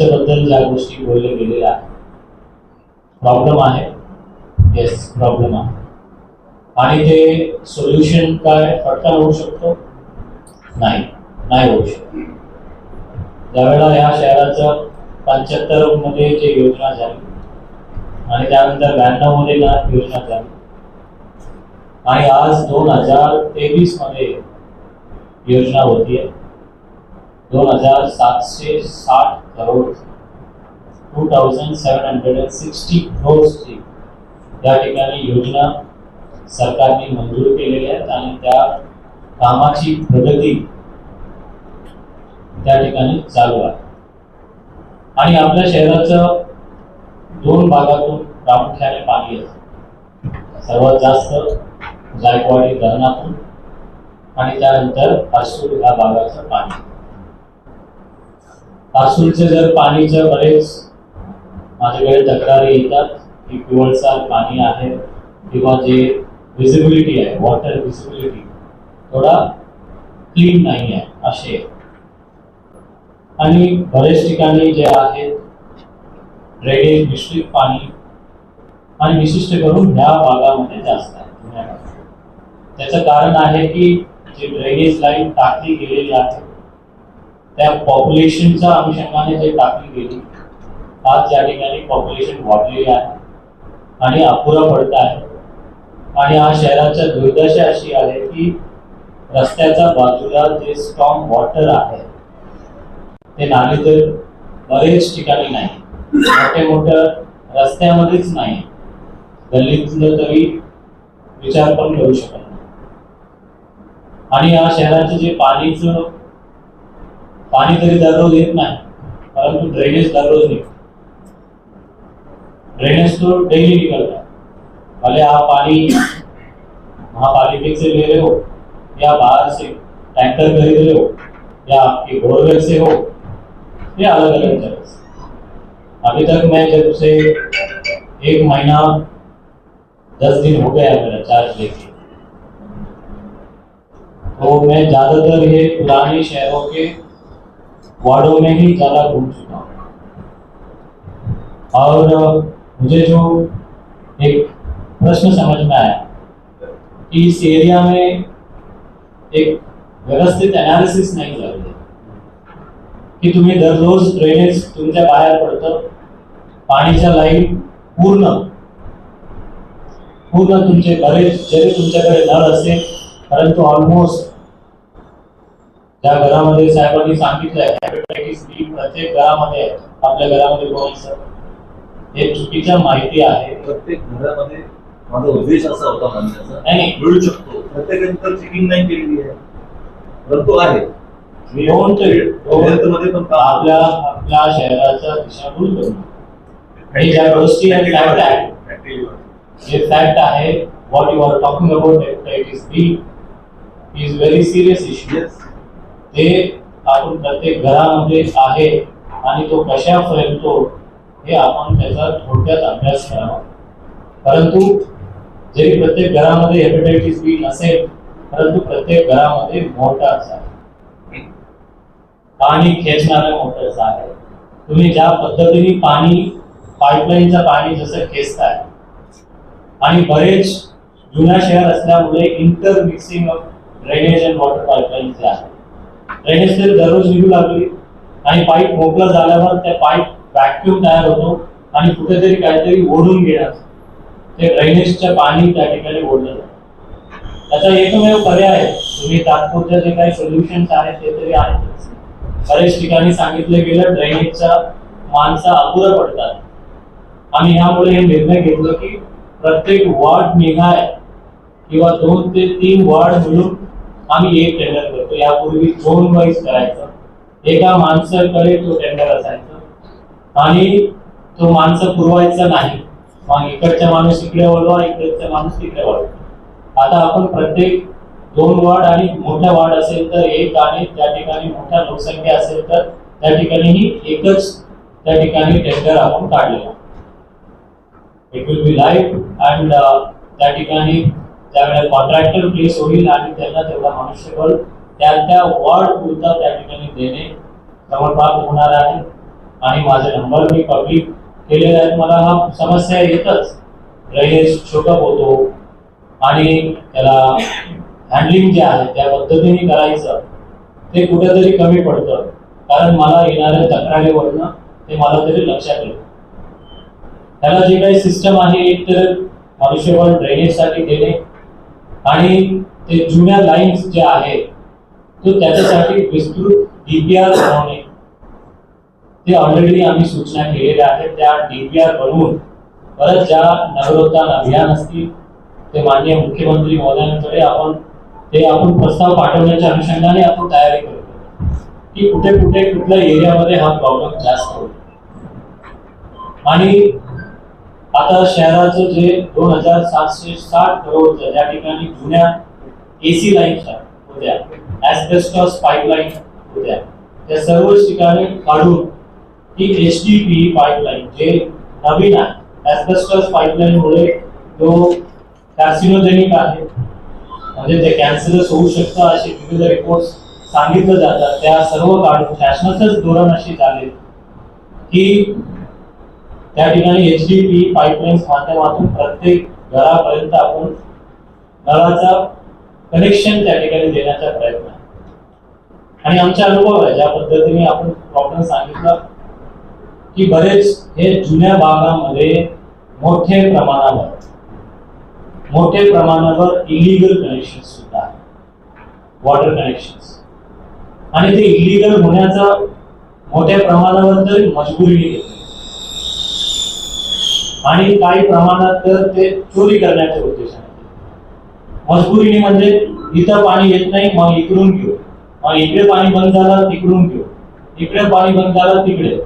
बद्दल ज्या गोष्टी बोलल्या गेलेल्या आहेत, प्रॉब्लेम आहे, येस प्रॉब्लेम आहे, आणि ते सोल्युशन काय फटकन होऊ शकतो? नाही होऊ शकतो. ज्यावेळेला या शहराचं 75 मध्ये जे योजना झाली आणि त्यानंतर 92 मध्ये योजना झाली आणि आज 2023 मध्ये योजना होतीये 2760 करोड 2760 crores या ठिकाणी योजना सरकारने मंजूर केलेल्या आहेत आणि त्या कामाची प्रगती त्या ठिकाणी चालू आहे. आणि आपल्या शहराचं 2 भागातून प्रामुख्याने पाणी येतं. सर्वात जास्त जायकवाडी धरणातून आणि त्यानंतर आसूर या भागाचं पाणी. आसूरचे जर पाणीचं बरेच माझ्याकडे तक्रारी येतात की पिवळसर पाणी आहे किंवा जे विजिबिलिटी आहे, वॉटर विजिबिलिटी थोडा क्लीन नाही आहे असे. आणि बरेच ठिकाणी जे आहेत ड्रेनेज मिश्रित पाणी आणि विशिष्ट करून ह्या भागामध्ये जास्त आहे. त्याचं कारण आहे की जी ड्रेनेज लाईन टाकली गेलेली आहे त्या पॉप्युलेशनच्या अनुषंगाने जे टाकली गेली, आज या ठिकाणी पॉप्युलेशन वाढलेली आहे आणि अपुरा पडत आहे. आणि या शहराच्या दुर्दशा अशी आहे की रस्त्याच्या बाजूला जे स्टॉर्म वॉटर आहे ते नाले तर बरेच ठिकाणी नाही, मोठ्या रस्त्यामध्येच नाही, गल्लीतलं तरी विचार पण करू शकत नाही. आणि या शहराचे जे पाणी तरी दररोज येत नाही, परंतु ड्रेनेज दररोज निघतो. ड्रेनेज तो डेली निकलता है, भले आप पानी महापालिका से ले रहे हो या बाहर से टैंकर खरीद रहे हो या आपके बोरवेल से हो या अलग अलग जगह से. अभी तक मैं जब से 1 महीना 10 दिन हो गया मेरा चार्ज लेके, तो मैं ज्यादातर ये पुराने शहरों के वार्डों में ही ज्यादा घूम चुका हूँ. और मुझे जो एक प्रश्न समझ में आया कि इस एरिया में एक व्यवस्थित एनालिसिस नहीं झाली की तुम्ही दररोज ड्रेनेज तुमच्या बाहेर पडतं, पाणीच्या लाईन पूर्ण तुमचे बरेच जरी तुमच्याकडे नळ असेल परंतु ऑलमोस्ट ज्या घरामध्ये साहेबांनी सांगितलंय हेपॅटायटिस बी प्रत्येक घरामध्ये आहे, आपल्या घरामध्ये कोणाचं हे चुकीच्या माहिती आहे. प्रत्येक घरामध्ये माझा उद्देश असा होता म्हणण्याचा नाही मिळू शकतो. प्रत्येकाने चेकिंग नाही केलेली आहे परंतु आहे मध्ये पण आपल्या शहराचा दिशाभूल करून आणि ज्या गोष्टी फॅक्ट आहे, जे फॅक्ट आहे what you are talking about hepatitis B is very serious issue. ते आपण प्रत्येक घरामध्ये आहे आणि तो कशा फैलतो हे आपण त्याचा थोडक्यात अभ्यास करावा. परंतु जरी प्रत्येक घरामध्ये हेपॅटायटिस बी नसेल परंतु प्रत्येक घरामध्ये मोटर्स आहे, पाणी खेचणारे मोटर्स आहे. तुम्ही ज्या पद्धतीने पाणी पाईपलाईनचं पाणी जसं खेचताय आणि बरेच जुना शहर असल्यामुळे inter mixing of drainage and water pipelines आहे. ड्रेनेज तर दररोज निघू लागली आणि पाईप मोकळं झाल्यावर त्या पाईप व्हॅक्यूम तयार होतो आणि कुठेतरी काहीतरी ओढून घेणार ते ड्रेनेजचं पाणी त्या ठिकाणी ओढलं जातं. त्याचा एकमेव पर्याय आहे, तुम्ही तात्पुरते जे काही सोल्युशन्स आहेत ते तरी आहेतच. बरेच ठिकाणी सांगितलं गेलं ड्रेनेजचा माणसं अपुरा पडतात. आम्ही ह्यामुळे हे निर्णय घेतला की प्रत्येक वॉर्ड निघाय किंवा 2 ते 3 वॉर्ड मिळून आम्ही एक टेंडर करतो. यापूर्वी झोन वाईज करायचं, एका माणसाकडे तो टेंडर असायचा आणि तो माणसं पुरवायचा नाही. मग इकडचा माणूस इकडे वळवा, इकडचा माणूस तिकडे वळवा. आता आपण प्रत्येक 2 वॉर्ड आणि मोठा वॉर्ड असेल तर एक आणि त्या ठिकाणी मोठा लोकसंख्या असेल तर त्या ठिकाणीही एकच त्या ठिकाणी टेंडर आपण काढलेला. It will be live and त्या ठिकाणी त्यावेळेला कॉन्ट्रॅक्टर प्लेस होईल आणि त्यांना तेवढा मनुष्यबळ त्या वॉर्ड पुरता त्या ठिकाणी देणे क्रमप्राप्त होणार आहे. आणि माझे नंबर मी पब्लिक केलेले आहेत. मला हा समस्या येतच, ड्रेनेज छोटं होतो आणि त्याला हँडलिंग जे आहे त्या पद्धतीने करायचं ते कुठेतरी कमी पडतं. कारण मला येणाऱ्या तक्रारीवरनं ते मला तरी लक्षात येतं. त्याला जे काही सिस्टम आहे, एक तर मनुष्यबळ ड्रेनेजसाठी देणे आणि ते जुन्या लाईन्स जे आहेत तो त्याच्यासाठी विस्तृत DPR बनवणे, ते ऑलरेडी आम्ही सूचना केलेल्या आहेत. त्या DPR बनवून परत ज्या नगरोत्थान अभियान असतील ते माननीय मुख्यमंत्री महोदयांकडे आपण प्रस्ताव पाठवण्याच्या अनुषंगाने आपण तयारी करतो की कुठे कुठे कुठल्या एरियामध्ये हा प्रॉब्लेम जास्त होतो. आणि आता शहराचं जे 2760 करोडचं ज्या ठिकाणी जुन्या AC लाईन्स होत्या, ॲस्बेस्टॉस पाईपलाईन होत्या, त्या सर्व ठिकाणी काढून ती HDPE पाईपलाईन जे नवीन आहे, ॲस्बेस्टॉस पाईपलाईन मुळे तो कार्सिनोजेनिक आहे, म्हणजे ते कॅन्सरस होऊ शकतं असे विविध रिपोर्ट्स सांगितलं जातात. त्या सर्व काढून शासनाचंच धोरण अशी झाले की त्या ठिकाणी HDPE पाईपलाईन्स माध्यमातून प्रत्येक घरापर्यंत आपण नळाचा कनेक्शन त्या ठिकाणी देण्याचा प्रयत्न आहे. आणि आमचा अनुभव आहे, ज्या पद्धतीने आपण प्रॉब्लेम सांगितला की बरेच हे जुन्या भागामध्ये मोठे प्रमाणावर इलिगल कनेक्शन सुद्धा आहे, वॉटर कनेक्शन. आणि ते इलिगल होण्याचं मोठ्या प्रमाणावर तरी मजबुरी येते आणि काही प्रमाणात तर ते चोरी करण्याचे उद्देश आहे. मजबुरीने म्हणजे इथं पाणी येत नाही मग इकडून घेऊ, मग इकडे पाणी बंद झालं तिकडून घेऊ, इकडे पाणी बंद झालं तिकडे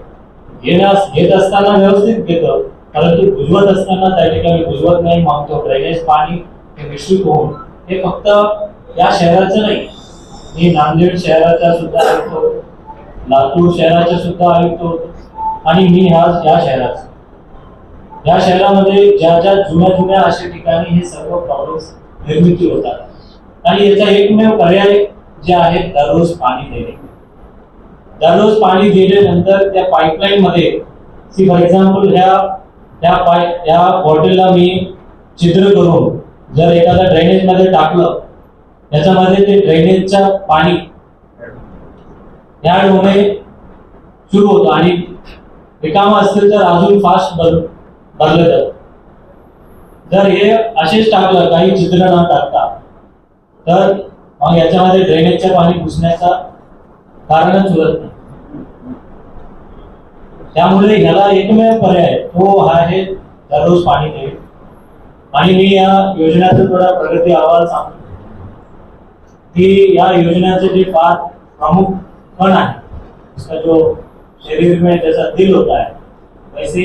घेत असताना व्यवस्थित घेतो, परंतु बुजवत असताना त्या ठिकाणी बुजवत नाही. मग तो ड्रेनेज पाणी मिश्रित होऊन हे फक्त या शहराचं नाही, मी नांदेड शहराचा सुद्धा आयुक्त होतो, लातूर शहराचा सुद्धा आयुक्त होतो आणि मी या शहराचा. या शहरामध्ये ज्या ज्या जुन्या अशा ठिकाणी हे सर्व प्रॉब्लेम्स निर्मिती होतात आणि याचा एकमेव पर्याय जे आहे दररोज पाणी देणे. दररोज पाणी दिल्यानंतर त्या पाईपलाईन मध्ये फॉर एक्झाम्पल या बॉटलला मी छिद्र करून जर एखाद्या ड्रेनेज मध्ये टाकलं, त्याच्यामध्ये ते ड्रेनेजचं पाणी ऍड होणे सुरू होतं आणि रिकामा असेल तर अजून फास्ट भरलं जातं. जर हे असेच टाकलं, काही छिद्र न टाकता, तर मग याच्यामध्ये ड्रेनेजचं पाणी घुसण्याचा कारणच उरत नाही. त्यामुळे ह्याला एकमेव पर्याय तो आहे दररोज पाणी देणे. आणि मी या योजनेचा थोडा प्रगती अहवाल सांगतो की या योजनेचे जे फार प्रमुख कण आहे, इसका जो शरीर में जैसा दिल होता है वैसे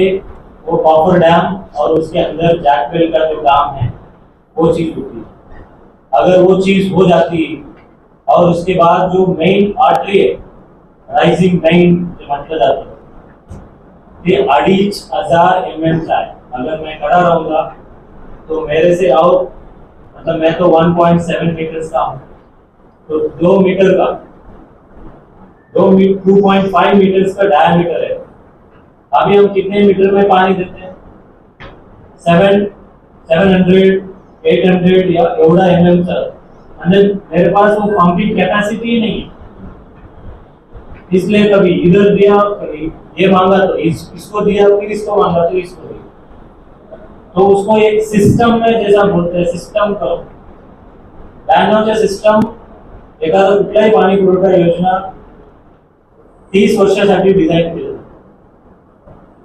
वो कॉपर डैम और उसके अंदर जैकवेल का जो काम है वो चीज होती है. अगर वो चीज हो जाती और उसके बाद जो मेन आर्टरी है, राइजिंग मेन जो मतलब जाता है, ये 2500 mm का है. अगर मैं खड़ा रहूंगा तो मेरे से और मतलब मैं तो 1.7 मीटर्स का हूँ, तो 2 मीटर का 2.5 मीटर्स का डायमीटर है. अभी हम कितने मीटर में पानी देते हैं? 700 800 या एवढा mm का. मतलब मेरे पास वो पंपिंग कैपेसिटी ही नहीं है, इसलिए कभी इधर दिया, कभी ये मांगा तो इसको दिया, फिर इसको मांगा तो इसको दिया. तो उसको एक सिस्टम में जैसा बोलते हैं, सिस्टम करो. डॅनोचे सिस्टम एखादा कुठलाही पाणी पुरवठा योजना 30 वर्षासाठी डिझाईन केलं.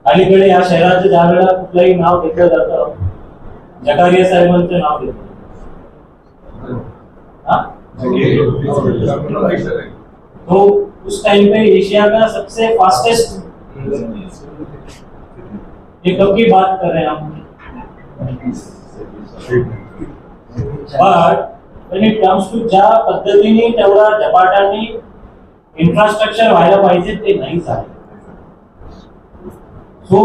अलीकडे या शहराचं ज्या वेळेला कुठलंही नाव घेतलं जातं, जकारिया साहेबांचं नाव घेतलं. तो उस टाइम पे एशिया का सबसे फास्टेस्ट, ये कब की बात कर रहे हैं हम, but when it comes to ज्या पद्धतीने तेवढा झपाट्याने इन्फ्रास्ट्रक्चर व्हायला पाहिजे ते नाही झालं. सो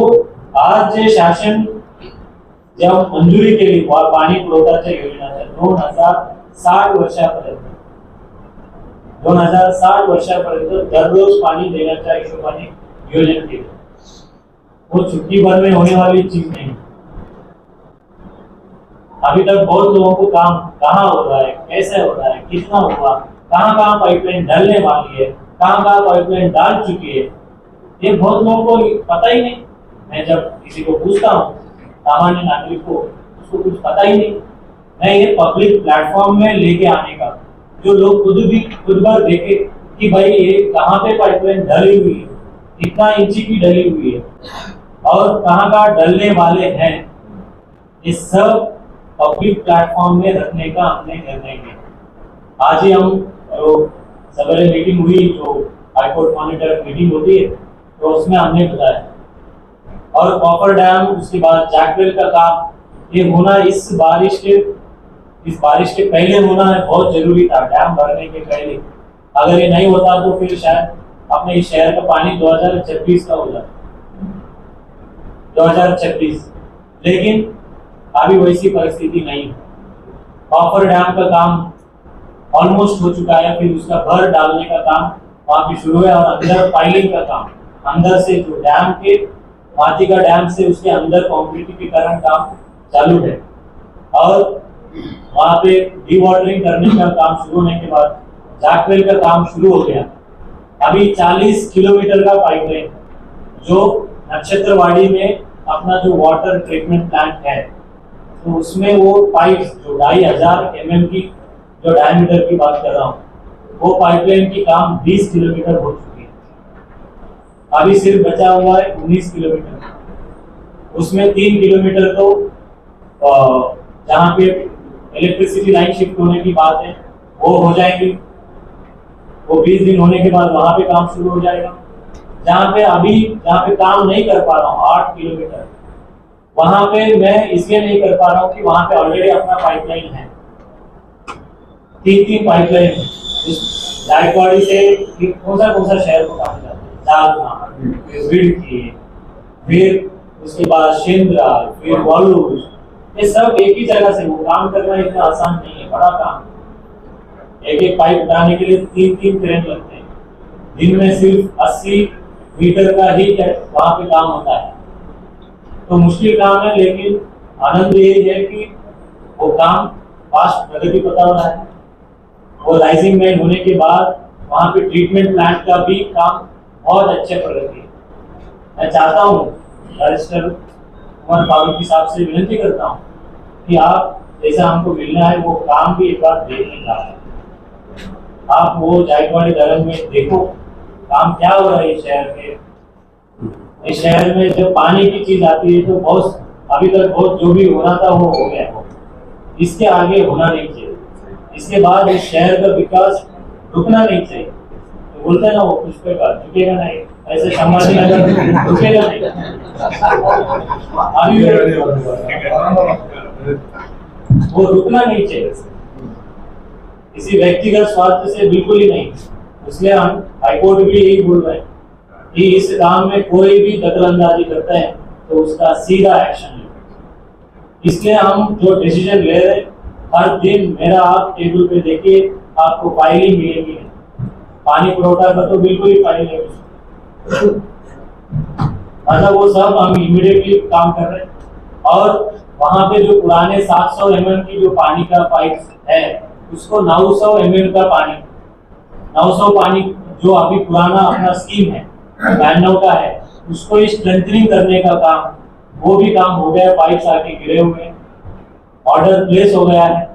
आज जे शासन ज्या मंजुरी केली पाणी पुरवठ्याच्या योजनेच्या 2060 वर्षापर्यंत, 2060 वर्षापर्यंत दररोज पाणी देण्याच्या हिशोबाने नियोजन केलं. वो चुटकी भर में होने वाली चीज नहीं. अभी तक बहुत लोगों को काम कहाँ हो रहा है, कैसे हो रहा है, कितना हुआ, कहाँ कहाँ पाइपलाइन डालने वाली है, कहाँ कहाँ पाइपलाइन डाल चुकी है, ये बहुत लोगों को पता ही नहीं. मैं जब किसी को पूछता हूँ सामान्य नागरिक को, उसको कुछ पता ही नहीं. मैं ये पब्लिक प्लेटफॉर्म में लेके आने का, जो लोग खुद बार देखे कि भाई ये कहाँ पे पाइपलाइन डली हुई है, कितना इंची की डली हुई है और कहाँ कहाँ डलने वाले हैं, ये सब पब्लिक प्लेटफॉर्म में रखने का हमने निर्णय किया. आज ही हम सवेरे मीटिंग हुई, जो हाईकोर्ट मॉनिटर मीटिंग होती है, तो उसमें हमने बताया. और कॉपर डैम, उसके बाद जैकवेल का काम, ये होना इस बारिश के पहले होना है, बहुत जरूरी था. डैम भरने के पहले अगर ये नहीं होता तो फिर शायद अपने इस शहर का पानी 2026 का हो जाता, 2026. लेकिन अभी वैसी परिस्थिति नहीं. कॉपर डैम का काम ऑलमोस्ट हो चुका है, फिर उसका भर डालने का काम वहां पे शुरू है, और अंदर पाइलिंग का काम, अंदर से जो डैम के माती का डैम से उसके अंदर कॉन्क्रीटीकरण काम चालू है. और वहां पे डीवाटरिंग करने का काम शुरू होने के बाद जैकवेल का काम शुरू हो गया. अभी 40 किलोमीटर का पाइपलाइन जो नक्षत्रवाड़ी में अपना जो वाटर ट्रीटमेंट प्लांट है, तो उसमें वो पाइप जो 2500 mm की जो डायमीटर की बात कर रहा हूँ, वो पाइपलाइन की काम 20 किलोमीटर हो चुकी है. अभी सिर्फ बचा हुआ है 19 किलोमीटर. उसमें 3 किलोमीटर तो जहाँ पे इलेक्ट्रिसिटी लाइन शिफ्ट होने की बात है वो हो जाएगी. वो 20 दिन होने के बाद वहां पे काम शुरू हो जाएगा. जहाँ पे काम नहीं कर पा रहा हूँ 8 किलोमीटर, वहां पे मैं इसलिए नहीं कर पा रहा हूँ कि वहां पे ऑलरेडी अपना पाइपलाइन है. 3 पाइपलाइन है. जायकवाड़ी से कौन सा शहर को काम जाता है, दालमा, फिर फिर उसके बाद शेंद्रा, फिर वालूर, ये सब एक ही जगह से वो काम करना इतना आसान नहीं है, बड़ा काम. एक पाइप उठाने के लिए 3 क्रेन लगते हैं. दिन में सिर्फ 80 मीटर का ही वहां पे काम होता है. तो मुश्किल काम है, लेकिन आनंद ये है कि वो काम फास्ट प्रगति पता हो रहा है. वो राइजिंग मैन होने के बाद वहां पे ट्रीटमेंट प्लांट का भी काम बहुत अच्छे प्रगति है. मैं चाहता हूँ बैरिस्टर उमर फारूकी साहब से विनती करता हूँ कि आप जैसा हमको मिलना है वो काम भी एक बार देखने जा रहे हैं. आप वो जायकवाड़ी दरंग में देखो काम क्या हो रहा है इस शहर में. इस शहर में जब पानी की चीज आती है तो बहुत अभी तक बहुत जो भी होना था वो हो गया. इसके आगे होना नहीं चाहिए. इसके बाद इस शहर का विकास रुकना नहीं चाहिए. तो बोलते हैं ना वो पुष्पे का झुकेगा नहीं, ऐसे संभाजी नगर झुकेगा नहीं. अभी वो रुकना नहीं चाहिए. किसी व्यक्तिगत स्वार्थ से बिल्कुल ही नहीं. इसलिए हम हाईकोर्ट भी यही बोल रहे हैं कि इस काम में कोई भी दखलंदाजी करता है तो उसका सीधा एक्शन ले. इसलिए हम जो डिसीजन ले रहे हैं, हर दिन मेरा आप टेबल पे देखिए आपको फाइलिंग मिलेगी. पानी पुरवठा का तो बिल्कुल ही फाइल है, मतलब वो सब हम इमीडिएटली काम कर रहे हैं. और वहां पे जो पुराने 700 mm की जो पानी का पाइप है, उसको 900 mm का पानी, 900 पानी जो अभी पुराना अपना स्कीम है बैंडो का है, उसको स्ट्रेंथनिंग करने का काम, वो भी काम हो गया. पाइप्स आके गिरे हुए, ऑर्डर प्लेस हो गया है.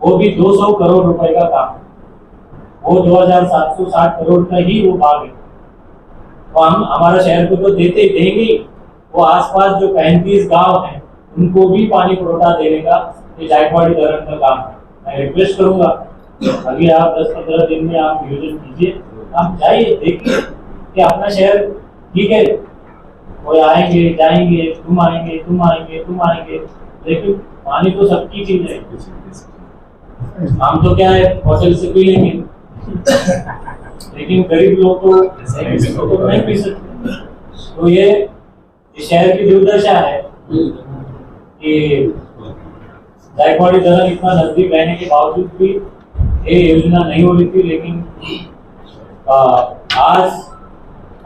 वो भी 200 करोड़ रुपए का काम. वो 2760 करोड़ का ही वो भाग है. तो हम हमारा शहर को तो देते देंगे, वो आसपास जो 35 गांव हैं उनको भी पानी पुरवठा देने का ये जायकवाड़ी दरंग का काम है. मैं रिक्वेस्ट करूंगा अभी आप 10-15 दिन में आप नियोजन कीजिए. आप जाइए, देखिए कि अपना शहर ठीक है. वो आएंगे जाएंगे, तुम आएंगे तुम आएंगे तुम आएंगे, लेकिन पानी तो सबकी चीज है. हम तो क्या है होटल से पी लेंगे, लेकिन गरीब लोग तो नहीं पी सकते. तो ये शहर की दुर्दशा है कि जायकवाड़ी दरंग इतना नजदीक रहने के बावजूद भी ये योजना नहीं हो रही थी. लेकिन आज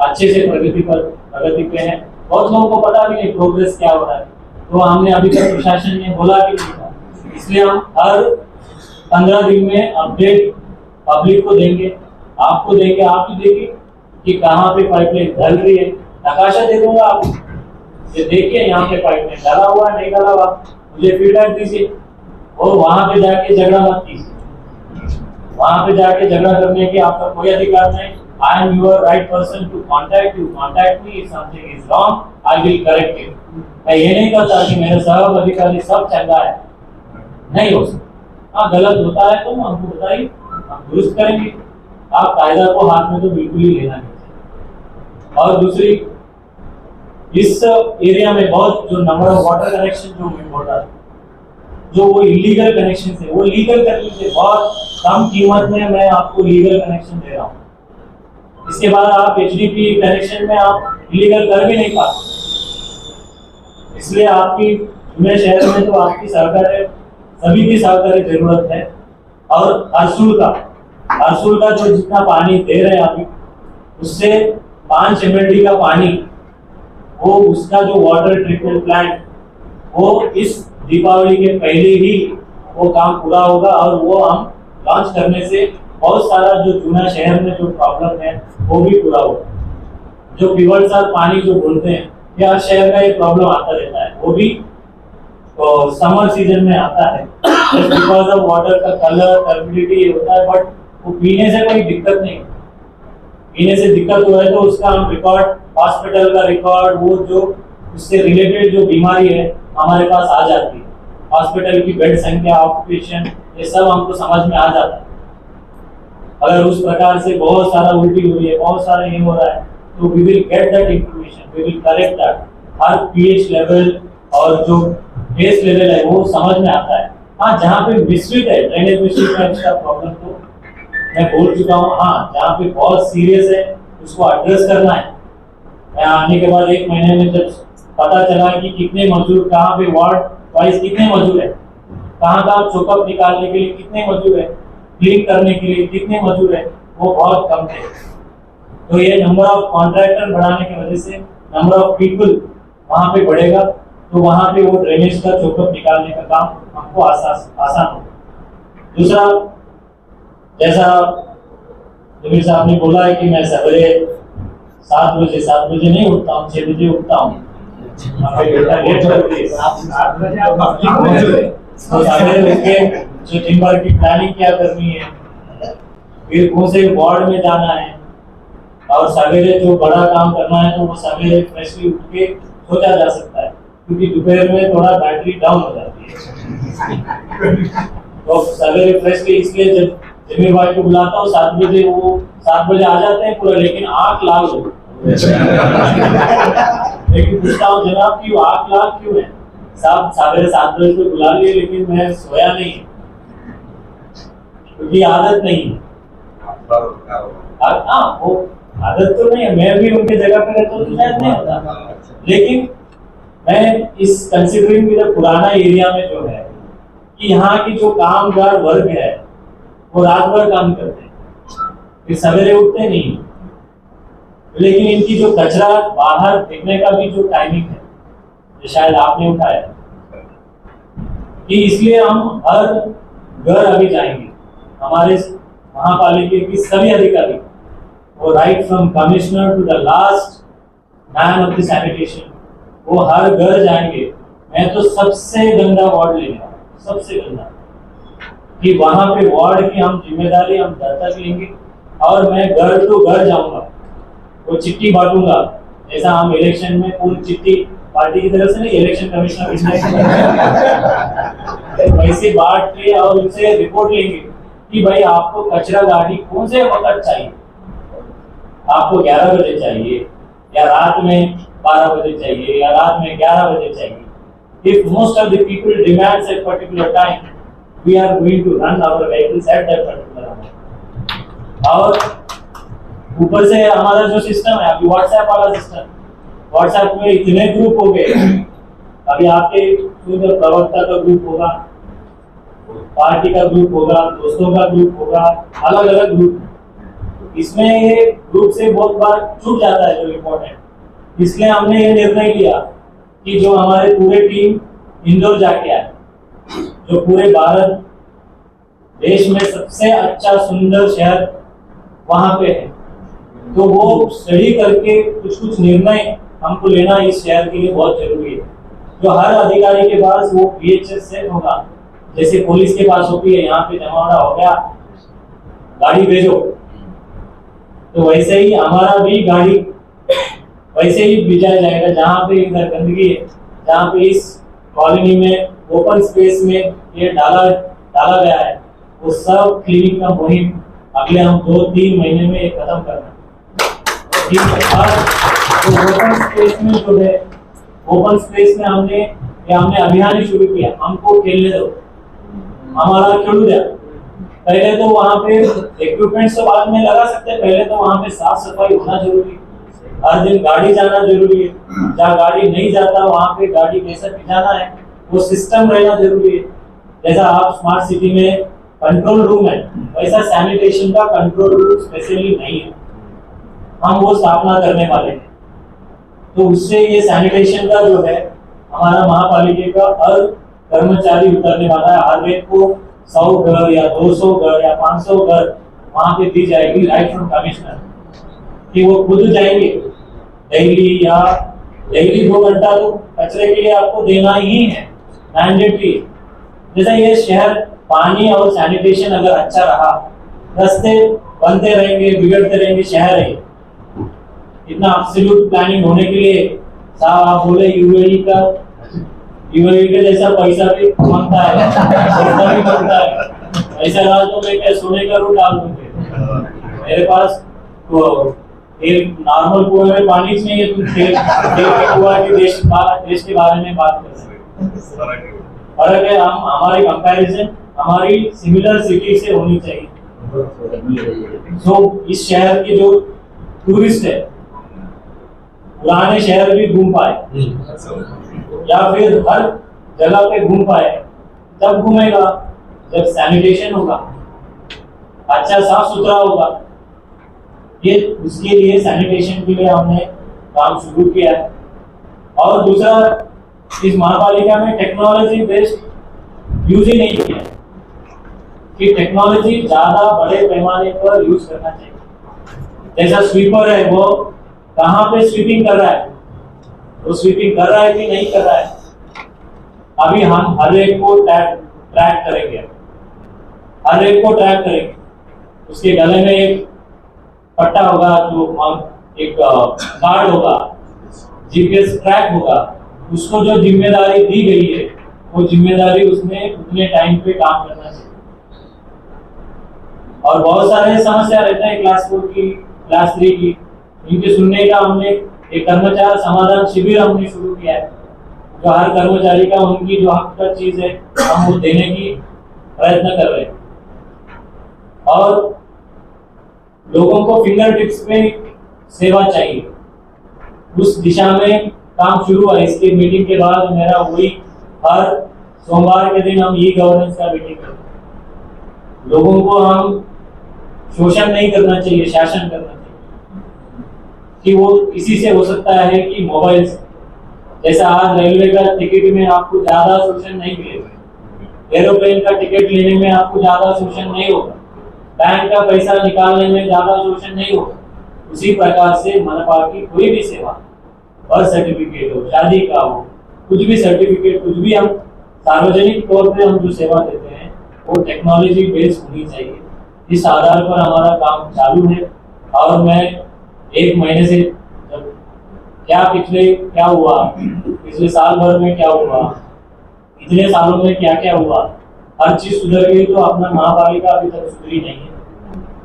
अच्छे से प्रगति पे है। बहुत लोगों को पता भी नहीं प्रोग्रेस क्या हो रहा है, तो हमने अभी तक प्रशासन ने बोला भी नहीं था, इसलिए हम हर 15 दिन में अपडेट पब्लिक को देंगे, आपको देंगे, आप भी देंगे कि कहाँ पे पाइपलाइन डल रही है। नकाशा दे दूंगा आपको, ये देखिए यहाँ पे पाइपलाइन डाला हुआ नहीं डाला हुआ, मुझे फीडबैक दीजिए। और वहां पे जाके झगड़ा मत कीजिए, वहां पे जाके झगड़ा करने की आपका कोई अधिकार नहीं। I am your right person to contact you, contact me if something is wrong, I will correct it. मैं ये नहीं कहता कि मेरे सब अधिकारी सब चंगा है, नहीं हो सकता। हाँ, गलत होता है तो हमको बताइए, हम दुरुस्त करेंगे। आप कायदा को हाथ में तो बिल्कुल ही लेना नहीं चाहिए। और दूसरी, इस एरिया में बहुत जो नंबर ऑफ वाटर कनेक्शन जो इम्पोर्टेंट, जो वो इलीगल कनेक्शन है वो लीगल कर लीजिए। बहुत कम कीमत में मैं आपको लीगल कनेक्शन दे रहा हूँ। इसके बाद आप एचडीपी कनेक्शन में आप इलीगल कर भी नहीं पाते, इसलिए आपकी जुमे शहर में तो आपकी सरकार, सभी की सरकारी जरूरत है। और हरसुल का जो जितना पानी दे रहे हैं अभी, उससे 5 MLD का पानी, वो उसका जो वाटर ट्रीटमेंट प्लांट, वो इस दीपावली के पहले ही वो काम पूरा होगा। और वो हम लॉन्च करने से बहुत सारा जो जूना शहर में जो प्रॉब्लम है वो भी पूरा होगा। जो पिवटसार पानी जो बोलते हैं, हर शहर का ये प्रॉब्लम आता रहता है, वो भी तो समर सीजन में आता है बिकॉज ऑफ वाटर का कलर टर्बिडिटी होता है। बट वो पीने से कोई दिक्कत नहीं, पीने से दिक्कत हुआ है तो उसका हम रिकॉर्ड, हॉस्पिटल का रिकॉर्ड, वो जो उससे रिलेटेड जो बीमारी है हमारे पास आ जाती है। हॉस्पिटल की बेड संख्या, ऑक्यूपेशन, ये सब हमको समझ में आ जाता है। अगर उस प्रकार से बहुत सारा उल्टी हो रही है, बहुत सारा ये हो रहा है, तो we will get that information, we will correct that. हर पीएच लेवल और जो बेस लेवल है वो समझ में आता है। हाँ, जहाँ पे मिसफिट है, ड्रेनेज मिसफिट का एक्स्ट्रा प्रॉब्लम तो मैं बोल चुका हूँ। हाँ, जहाँ पे बहुत सीरियस है उसको एड्रेस करना है। मैं आने के बाद 1 महीने में जब पता चला कि कितने मजदूर कहाँ पे वार्ड वाइज कितने मजदूर है, कहाँ चौकअप निकालने के लिए कितने मजदूर है, क्लीन करने के लिए कितने मजदूर है, वो बहुत कम थे। तो ये नंबर ऑफ कॉन्ट्रैक्टर बढ़ाने की वजह से नंबर ऑफ पीपल वहाँ पे बढ़ेगा, तो वहाँ पे वो ड्रेनेज का चौकअप निकालने का काम हमको आसान होगा। दूसरा, जैसा जमीर साहब ने बोला है कि मैं सवेरे 7 बजे नहीं उठता हूँ, 6 बजे उठता हूँ। जो दिन भर की प्लानिंग क्या करनी है, फिर कौन से वार्ड में जाना है, और सवेरे जो बड़ा काम करना है तो वो सवेरे फ्रेशली उठ के सोचा जा सकता है, क्योंकि दोपहर में थोड़ा बैटरी डाउन हो जाती है। तो सवेरे फ्रेशली, इसलिए जब जमीर भाई को बुलाता हूँ 7 बजे, वो 7 बजे आ जाते हैं पूरा, लेकिन आँख लाल हो लेकिन पूछता हूँ जनाब कि आँख लाल क्यों है? साहब सवेरे 7 बजे को बुला लिए लेकिन मैं सोया नहीं, क्योंकि आदत नहीं है। हाँ, वो आदत तो नहीं है, मैं भी उनके जगह पे रहता हूँ तो शायद नहीं होता। लेकिन मैं इस कंसिडरिंग की पुराना एरिया में जो है कि यहाँ की जो कामगार वर्ग है वो रात भर काम करते हैं, फिर सवेरे उठते नहीं, लेकिन इनकी जो कचरा बाहर फेंकने का भी जो टाइमिंग है, जो शायद आपने उठाया कि इसलिए हम हर घर अभी जाएंगे। हमारे महापालिका की सभी अधिकारी, वो right from commissioner to the last man of the sanitation, वो हर घर जाएंगे। मैं तो सबसे गंदा वार्ड लेने वाला, सबसे गंदा, कि वहां पे वार्ड की हम जिम्मेदारी हम दत्तक लेंगे और मैं घर तो घर जाऊंगा, वो चिट्ठी बांटूंगा। जैसा हम इलेक्शन में पूरी चिट्ठी पार्टी की तरफ से नहीं, इलेक्शन कमिश्नर वैसे बांट के और उनसे रिपोर्ट लेंगे कि भाई आपको कचरा गाड़ी कौन से वक्त चाहिए, आपको 11 बजे चाहिए या रात में 12 बजे चाहिए या रात में 11 बजे चाहिए। If most of the people demands at particular time, we are going to run our vehicles at that particular amount. और ऊपर से हमारा जो सिस्टम है अभी व्हाट्सएप वाला सिस्टम, व्हाट्सएप में इतने ग्रुप हो गए। अभी आपके प्रवक्ता का ग्रुप होगा, पार्टी का ग्रुप होगा, दोस्तों का ग्रुप होगा, अलग अलग ग्रुप। इसमें ये ग्रुप से बहुत बार छूट जाता है जो इम्पोर्टेंट। इसलिए हमने ये निर्णय लिया कि जो हमारे पूरे टीम इंदौर जाके आए, जो पूरे भारत देश में सबसे अच्छा सुंदर शहर वहां पे है, तो वो स्टडी करके कुछ निर्णय हमको लेना इस शहर के लिए बहुत जरूरी है। जो हर अधिकारी के पास वो PHS सेट होगा, जैसे पुलिस के पास होती है, यहाँ पे जमावड़ा हो गया गाड़ी भेजो, तो वैसे ही हमारा भी गाड़ी वैसे ही भेजा जाएगा। जहाँ पे इधर गंदगी है, जहाँ पे इस कॉलोनी में ओपन स्पेस में ये डाला गया है, वो सब क्लीनिंग का मुहिम अगले हम 2-3 महीने में खत्म करना। तो ओपन स्पेस में जो है, ओपन स्पेस में हमने अभियान ही शुरू किया, हमको खेलने दो, हमारा खेलू दिया। पहले तो वहाँ पे इक्विपमेंट्स तो बाद में लगा सकते हैं, पहले तो वहाँ पे साफ सफाई होना जरूरी है, हर दिन गाड़ी जाना जरूरी है, जहाँ गाड़ी नहीं जाता वहाँ पे गाड़ी कैसे भिजाना है वो सिस्टम रहना जरूरी है। जैसा आप स्मार्ट सिटी में कंट्रोल रूम है, वैसा सैनिटेशन का कंट्रोल रूम स्पेशली नहीं है, हम वो स्थापना करने वाले हैं। तो उससे ये सैनिटेशन का जो है हमारा महापालिका का हर कर्मचारी उतरने वाला है, हर एक को 100 घर या 200 घर या 500 घर वहां पे दी जाएगी राइट फ्रॉम कमिश्नर, कि वो खुद जाएंगे डेली 2 घंटा तो कचरे के लिए आपको देना ही है, मैंडेटरी। जैसा ये शहर पानी और सैनिटेशन अगर अच्छा रहा, रास्ते बनते रहेंगे, बिगड़ते रहेंगे, शहर है इतना एब्सोल्यूट प्लानिंग होने के लिए साहब आप बोले यूएई के जैसा पैसा भी मांगता है, पैसा भी मांगता है। ऐसा रहा तो मैं क्या सोने का रूट डाल दूंगे, मेरे पास तो एक नॉर्मल कुएं में पानी नहीं है, तुम तेल के कुआं के देश के बारे में बात कर रहे हैं। फर्क है, हम हमारी कंपैरिजन हमारी सिमिलर सिटी से होनी चाहिए। तो इस शहर के जो टूरिस्ट है पुराने शहर भी घूम पाए या फिर हर जगह पे घूम पाए, तब घूमेगा जब सैनिटेशन होगा, अच्छा साफ सुथरा होगा। ये उसके लिए सैनिटेशन के लिए हमने काम शुरू किया है। और दूसरा, इस महापालिका में टेक्नोलॉजी बेस्ड यूज ही नहीं किया, कि टेक्नोलॉजी ज्यादा बड़े पैमाने पर यूज करना चाहिए। जैसा स्वीपर है, वो कहाँ पे स्वीपिंग कर रहा है, वो स्वीपिंग कर रहा है कि नहीं कर रहा है, अभी हम हर एक को ट्रैक करेंगे, हर एक को ट्रैक करेंगे। उसके गले में एक पट्टा होगा, जो एक कार्ड होगा, जीपीएस ट्रैक होगा, उसको जो जिम्मेदारी दी गई है वो जिम्मेदारी उसने उतने टाइम पे काम करना चाहिए। और बहुत सारे समस्या रहते हैं क्लास 4 की, क्लास 3 की, इनके सुनने का हमने एक कर्मचारी समाधान शिविर हमने शुरू किया है, जो हर कर्मचारी का उनकी जो हक का चीज है हम वो देने की प्रयत्न कर रहे हैं। और लोगों को फिंगर टिप्स पे सेवा चाहिए, उस दिशा में काम शुरू हुआ। इसके मीटिंग के बाद मेरा वही हर सोमवार के दिन हम गवर्नेंस का मीटिंग करते हैं। लोगों को हम शोषण नहीं करना चाहिए, शासन करना चाहिए, कि वो इसी से हो सकता है कि मोबाइल से, जैसा आज रेलवे का टिकट में आपको ज्यादा शोषण नहीं मिलेगा, एरोप्लेन का टिकट लेने में आपको ज्यादा शोषण नहीं होगा, बैंक का पैसा निकालने में ज्यादा शोषण नहीं होगा। उसी प्रकार से मनपा की कोई भी सेवा, बर्थ सर्टिफिकेट हो, शादी का हो, कुछ भी सर्टिफिकेट, कुछ भी हम सार्वजनिक तौर पे हम जो सेवा देते हैं वो टेक्नोलॉजी बेस्ड होनी चाहिए। इस आधार पर हमारा काम चालू है। और मैं 1 महीने से क्या हुआ, पिछले साल भर में क्या हुआ, इतने सालों में क्या क्या हुआ, हर चीज सुधर गई, तो अपना महापालिका अभी तक सुधरी नहीं है।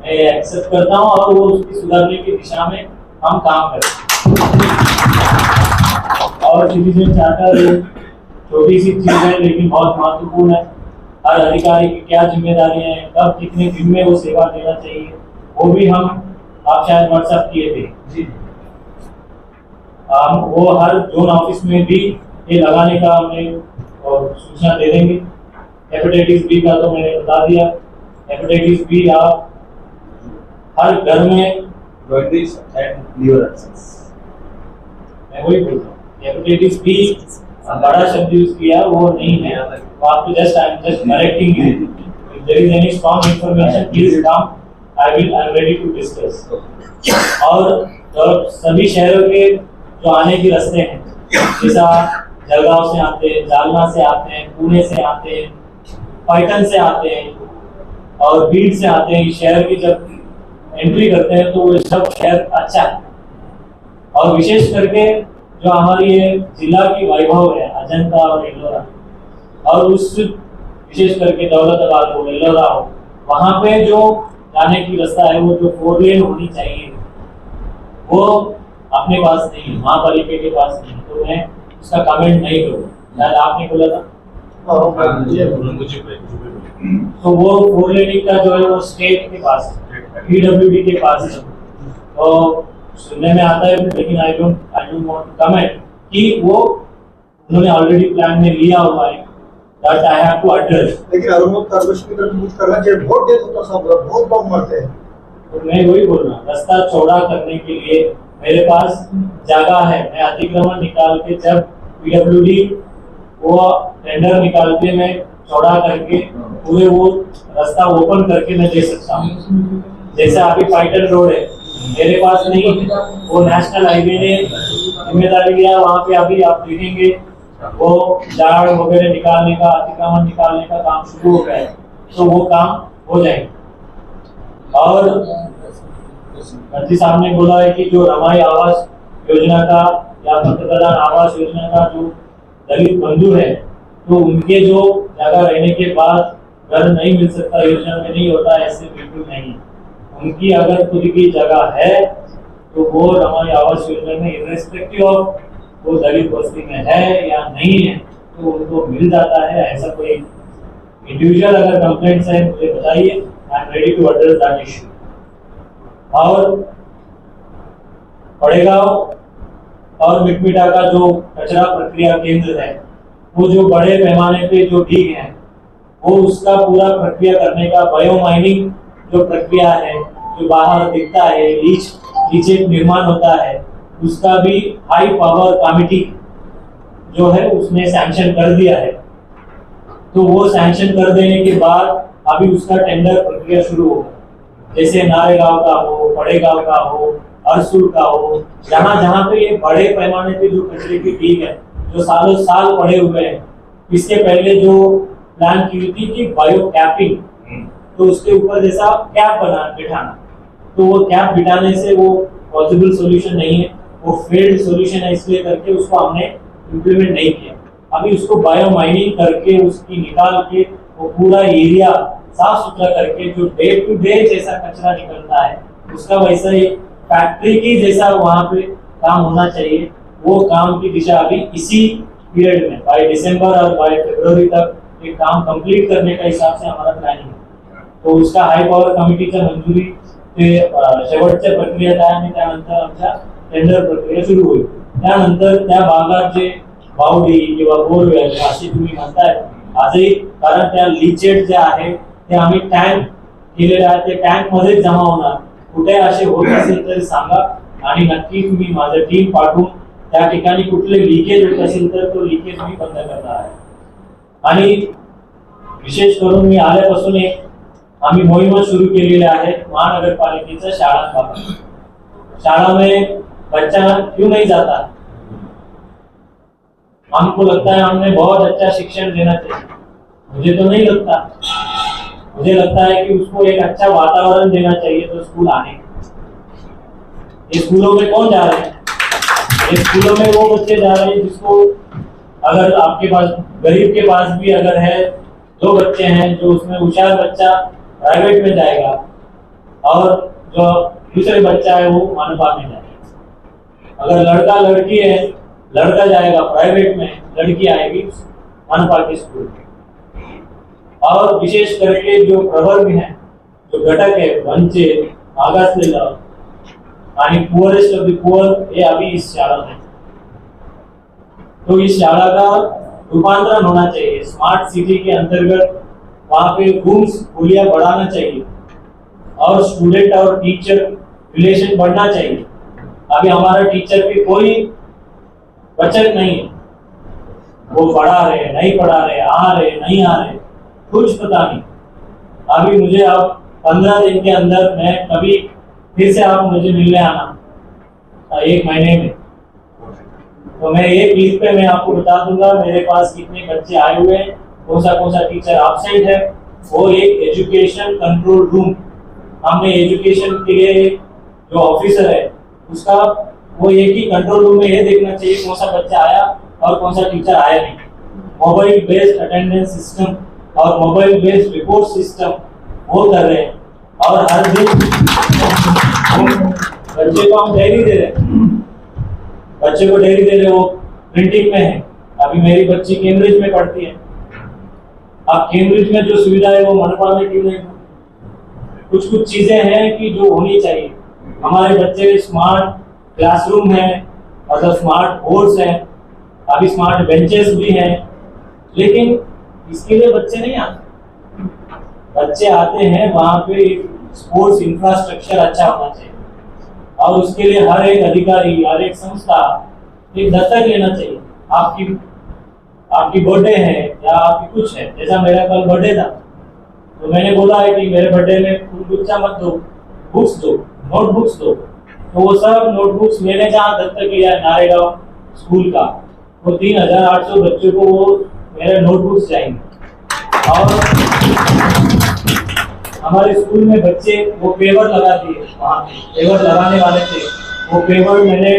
मैं एक्सेप्ट करता हूँ और वो उसकी सुधारने की दिशा में हम काम करें। और सिटीजन चार्टर छोटी सी चीज है लेकिन बहुत महत्वपूर्ण है। हर अधिकारी की क्या जिम्मेदारियां हैं, कब कितने दिन में वो सेवा देना चाहिए, वो भी आप शायद व्हाट्सएप किए थे। वो हर जोन ऑफिस में भी ये लगाने का हमने सूचना दे देंगे। हेपेटाइटिस बी का तो मैंने बता दिया, हेपेटाइटिस बी आप हर घर में Jaundice and liver abscess. मैं वही बोल रहा हूँ, हेपेटाइटिस बी बड़ा शब्द यूज किया वो नहीं है, तो आपको just I am just correcting you, if there is any strong information please come, I am ready to discuss. और तो सभी शहरों के जो आने के रास्ते हैं, जैसा जलगांव से आते हैं, जालना से आते हैं, पुणे से आते हैं, पाइथन से आते हैं और बीड से आते हैं, इस शहर की जब एंट्री करते हैं तो वो सब शहर अच्छा है। और विशेष करके जो हमारी ये जिला की वैभव है अजंता और एलोरा, और उस विशेष करके दौलताबाद हो, एलोरा हो, वहाँ पे जो जाने की रास्ता है वो जो 4 लेन होनी चाहिए वो अपने पास नहीं है, महापालिका के पास नहीं, तो मैं उसका कमेंट नहीं करूँगा। शायद आपने बोला था तो वो 4 लेनिंग का जो है वो स्टेट के पास है, PWD के पास है। तो सुनने में आता है, लेकिन I don't want to comment कि वो उन्होंने ऑलरेडी प्लान में लिया हुआ है, that I have to address. लेकिन अरुण कॉर्पोरेशन की तरफ मूव करना चाहिए, बहुत देर होता सब बहुत लोग मरते हैं। तो मैं वही बोल रहा हूँ, रास्ता चौड़ा करने के लिए मेरे पास जगह है, मैं अतिक्रमण निकाल के जब PWD वो टेंडर निकाल के मैं चौड़ा करके पूरे वो रास्ता ओपन करके मैं दे सकता हूँ। जैसा अभी पाइटन रोड है मेरे पास नहीं, वो नेशनल हाईवे ने जिम्मेदारी लिया, वहाँ पे अभी आप देखेंगे वो झाड़ वगैरह निकालने का, अतिक्रमण निकालने का काम शुरू हो गया है, तो वो काम हो जाएगा। और मंत्री साहब ने बोला है कि जो रमाई आवास योजना का या पंतप्रधान आवास योजना का जो दलित बंधु है, तो उनके जो जगह रहने के बाद घर नहीं मिल सकता, योजना में नहीं होता, ऐसे बिल्कुल नहीं। उनकी अगर खुद की जगह है तो वो रमाई आवास योजना में इर्रेस्पेक्टिव ऑफ वो दलित बस्ती में है या नहीं है तो उनको मिल जाता है। ऐसा कोई इंडिविजुअल अगर कंप्लेंट्स है मुझे बताइए, I am ready to address that issue. और पड़ेगांव और मिटमिटा का जो कचरा प्रक्रिया केंद्र है, वो जो बड़े पैमाने पे जो ढीग है, वो उसका पूरा प्रक्रिया करने का बायो माइनिंग जो प्रक्रिया है, जो बाहर दिखता है, लीचेट निर्माण होता है, उसका भी हाई पावर कमिटी जो है उसने सैंक्शन कर दिया है। तो वो सैंक्शन कर देने के बाद अभी उसका टेंडर प्रक्रिया शुरू होगा। जैसे नारेगांव का हो, पड़ेगांव का हो, अरसुल का हो, जहाँ जहाँ पे ये बड़े पैमाने पे जो कचरे की ढीग है जो सालों साल पड़े हुए हैं, इसके पहले जो प्लान की हुई थी कि बायो कैपिंग, तो उसके ऊपर जैसा कैप बिठाना, तो वो कैप बिठाने से वो पॉसिबल सॉल्यूशन नहीं है, वो फेल्ड सॉल्यूशन है, इसलिए करके उसको हमने इम्प्लीमेंट नहीं किया। अभी उसको बायो माइनिंग करके उसकी निकाल के वो पूरा एरिया साफ सुथरा करके जो डे टू डे जैसा कचरा निकलता है उसका वैसा ही फैक्ट्री की जैसा वहाँ पे काम होना चाहिए, वो काम की दिशा अभी इसी पीरियड में बाय दिसंबर और बाय फरवरी तक ये काम कंप्लीट करने का हिसाब से हमारा प्लानिंग है। तो उसका हाई पावर कमिटीच्या मंजुरी ते शेवटच्या प्रक्रियेत आहे आणि त्यानंतर आमच्या टेंडर प्रक्रिया सुरू होईल। त्यानंतर त्या भागात जे बावडी किंवा बोरवेल अशी तुम्ही म्हणताय आजही, कारण त्या लीचेट जे आहे ते आम्ही टँक केलेले आहे, ते टँक मध्ये जमा होणार, कुठे असे होत असेल तरी सांगा आणि नक्की तुम्ही माझं टीम पाठवून त्या ठिकाणी कुठले लिकेज होत असेल तर तो लिकेज मी बंद करणार आहे। आणि विशेष करून मी आल्यापासून एक आम्ही मोहीम सुरू केलेली आहे महानगरपालिकेच्या शाळांबाबत। शाळा में बच्चा क्यों नहीं जाता, हमको लगता है हमने बहुत अच्छा शिक्षण देना चाहिए, मुझे तो नहीं लगता, मुझे लगता है कि उसको एक अच्छा वातावरण देना चाहिए तो स्कूल आने। ये स्कूलों में कौन जा रहे हैं, ये स्कूलों में वो बच्चे जा रहे हैं जिसको, अगर आपके पास गरीब के पास भी अगर है 2 बच्चे हैं जो उसमें होशियार बच्चा प्राइवेट में जाएगा और जो दूसरे बच्चा है वो मनपा में जाएगा। अगर लड़का लड़की है, लड़का जाएगा प्राइवेट में, लड़की आएगी मनपा के स्कूल में। और विशेष करके जो प्रवर्ग हैं, जो घटक है, वंचित, मागासलेला आणि पुअरेस्ट ऑफ द पुअर, ये अभी इस शाला में, तो इस शाला का रूपांतरण होना चाहिए स्मार्ट सिटी के अंतर्गत। वहाँ पे रूम्स खुलिया बढ़ाना चाहिए और स्टूडेंट और टीचर रिलेशन बढ़ना चाहिए। अभी हमारा टीचर की कोई बचत नहीं है, वो पढ़ा रहे नहीं पढ़ा रहे, आ रहे नहीं आ रहे, कुछ पता नहीं। अभी मुझे अब 15 दिन के अंदर मैं कभी फिर से आप मुझे मिलने आना 1 महीने में, तो मैं एक वीक पे मैं आपको बता दूंगा मेरे पास कितने बच्चे आए हुए हैं, कौन सा टीचर एब्सेंट है। वो एक एजुकेशन कंट्रोल रूम हमने एजुकेशन के लिए जो ऑफिसर है उसका वो एक ही कंट्रोल रूम में ये देखना चाहिए कौन सा बच्चा आया और कौन सा टीचर आया नहीं। मोबाइल बेस्ड अटेंडेंस सिस्टम और मोबाइल बेस्ड रिपोर्ट सिस्टम वो कर रहे हैं, और हर दिन बच्चे को हम डायरी दे रहे हैं, बच्चे को डायरी दे रहे, वो प्रिंटिंग में है। अभी मेरी बच्ची कैम्ब्रिज में पढ़ती है, अब कैम्ब्रिज में जो सुविधा है वो मनपा में क्यों नहीं? कुछ चीजें हैं कि जो होनी चाहिए। हमारे बच्चे स्मार्ट क्लासरूम है, मतलब स्मार्ट बोर्ड्स हैं, अभी स्मार्ट बेंचेस भी हैं, लेकिन इसके लिए बच्चे नहीं आते। बच्चे आते हैं वहाँ पे स्पोर्ट्स इंफ्रास्ट्रक्चर अच्छा होना चाहिए, और उसके लिए हर एक अधिकारी, हर एक संस्था एक दत्तक लेना चाहिए। आपकी बर्थडे है या आपकी कुछ है, जैसा मेरा कल बर्थडे था, तो मैंने बोला है कि मेरे बर्थडे में गुच्छा मत दो, बुक्स दो, नोटबुक्स दो। तो वो सब नोटबुक्स मैंने जहाँ दत्तक लिया है नारेगांव स्कूल का, वो 3800 बच्चों को वो मेरे नोटबुक्स जाएंगे। और हमारे स्कूल में बच्चे वो पेवर लगा दिए, वहाँ पे पेवर लगाने वाले थे, वो पेवर मैंने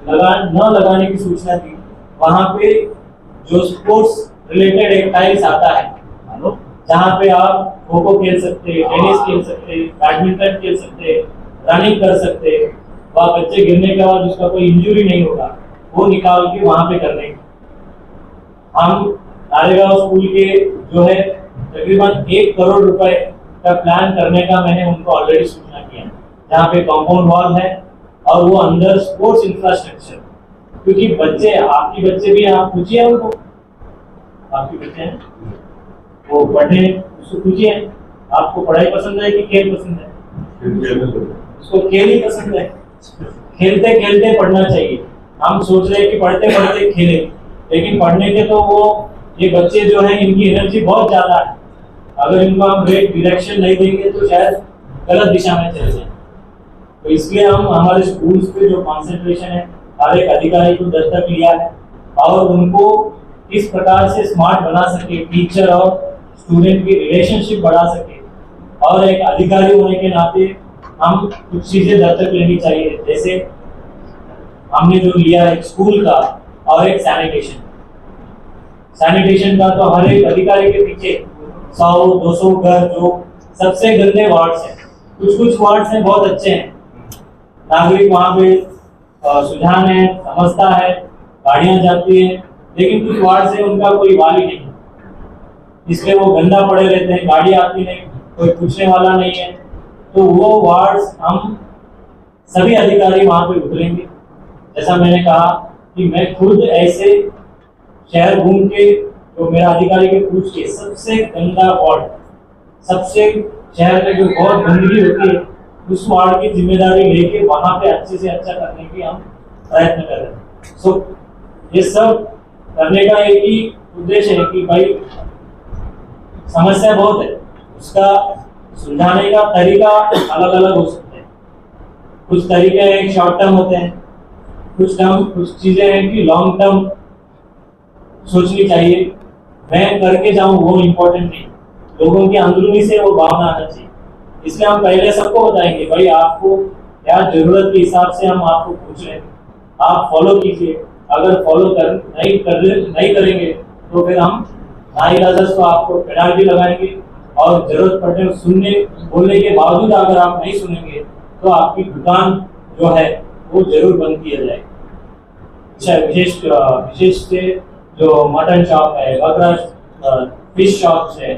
न लगाने की सूचना दी। वहाँ पे जो स्पोर्ट्स रिलेटेड एक टाइल्स आता है, जहाँ पे आप खो खो खेल सकते, टेनिस खेल सकते, बैडमिंटन खेल सकते, रनिंग कर सकते, वहाँ बच्चे गिरने के बाद उसका कोई इंजरी नहीं होगा, वो निकाल के वहाँ पे करने। हम नारेगांव स्कूल के जो है तकरीबन 1 करोड़ रुपए का प्लान करने का मैंने उनको ऑलरेडी सूचना किया, जहाँ पे कंपाउंड वॉल है और वो अंदर स्पोर्ट्स इंफ्रास्ट्रक्चर, क्योंकि बच्चे, आपके बच्चे भी, आप पूछिए उनको, आपके बच्चे हैं वो पढ़ने, उसको पूछिए आपको पढ़ाई पसंद है कि खेल पसंद है? उसको खेल ही पसंद है। खेलते खेलते पढ़ना चाहिए। हम सोच रहे हैं कि पढ़ते पढ़ते खेले, लेकिन पढ़ने के तो वो ये बच्चे जो हैं इनकी एनर्जी बहुत ज्यादा है, अगर इनको हम राइट डायरेक्शन नहीं देंगे तो शायद गलत दिशा में चले जाए। तो इसलिए हम हमारे स्कूल्स पे जो कॉन्सेंट्रेशन है, हर एक अधिकारी को दत्तक लिया है और उनको किस प्रकार से स्मार्ट बना सके, टीचर और स्टूडेंट की रिलेशनशिप बढ़ा सके, और एक अधिकारी होने के नाते हम कुछ चीजें दत्तक लेनी चाहिए। जैसे हमने जो लिया है स्कूल का, और एक सैनिटेशन का तो हर एक अधिकारी के पीछे 100-200 घर जो सबसे गंदे वार्ड्स हैं, कुछ वार्ड्स हैं बहुत अच्छे हैं, नागरिक वहाँ पे सुझान है, समझता है, गाड़ियां जाती है, लेकिन कुछ वार्ड से उनका कोई वाली नहीं, इसलिए वो गंदा पड़े रहते हैं, गाड़ी आती नहीं, कोई पूछने वाला नहीं है। तो वो वार्ड्स हम सभी अधिकारी वहां पे उतरेंगे। जैसा मैंने कहा कि मैं खुद ऐसे शहर घूम के, जो मेरा अधिकारी के पूछ के सबसे गंदा वार्ड, सबसे शहर में जो बहुत गंदगी होती है, उस वार्ड की जिम्मेदारी लेके वहां पे अच्छे से अच्छा करने की हम प्रयत्न कर रहे हैं। सो ये सब करने का एक ही उद्देश्य है कि भाई समस्या बहुत है, उसका सुलझाने का तरीका अलग अलग हो सकते हैं। कुछ तरीके हैं शॉर्ट टर्म होते हैं, कुछ चीजें हैं कि लॉन्ग टर्म सोचनी चाहिए। मैं करके जाऊं वो इम्पोर्टेंट नहीं, लोगों की अंदरूनी से वो भावना आना चाहिए। इसलिए हम पहले सबको बताएंगे भाई आपको क्या जरूरत के हिसाब से हम आपको पूछ रहे हैं, आप फॉलो कीजिए। अगर फॉलो नहीं करेंगे तो फिर हम नाइलाजाज तो आपको पेनाल्टी लगाएंगे, और जरूरत पड़ने सुनने बोलने के बावजूद अगर आप नहीं सुनेंगे तो आपकी दुकान जो है वो जरूर बंद किया जाएगा। विशेष से जो मटन शॉप है, बकरा फिश शॉप्स है,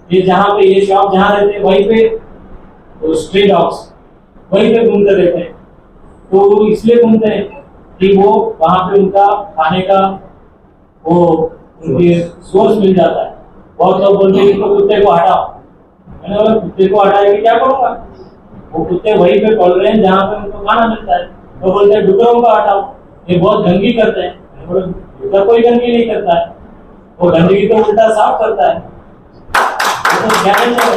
ये जहाँ पे ये शॉप जहाँ रहते हैं वहीं पे तो स्ट्रीट डॉग्स वहीं पे घूमते रहते हैं। तो इसलिए घूमते हैं कि वो वहाँ पे उनका खाने का वो उनके सोर्स मिल जाता है। बहुत लोग बोलते हैं कि कुत्ते को हटाओ, मैंने बोला कुत्ते को हटाए कि क्या करूँगा, वो कुत्ते वहीं पे पल रहे हैं जहाँ पे उनको खाना मिलता है, तो बोलते हैं डुकरों को हटाओ, ये बहुत गंदगी करते हैं। मैंने बोला डुकर कोई गंदगी नहीं करता है, वो गंदगी तो उल्टा साफ करता है, तो चैलेंज है।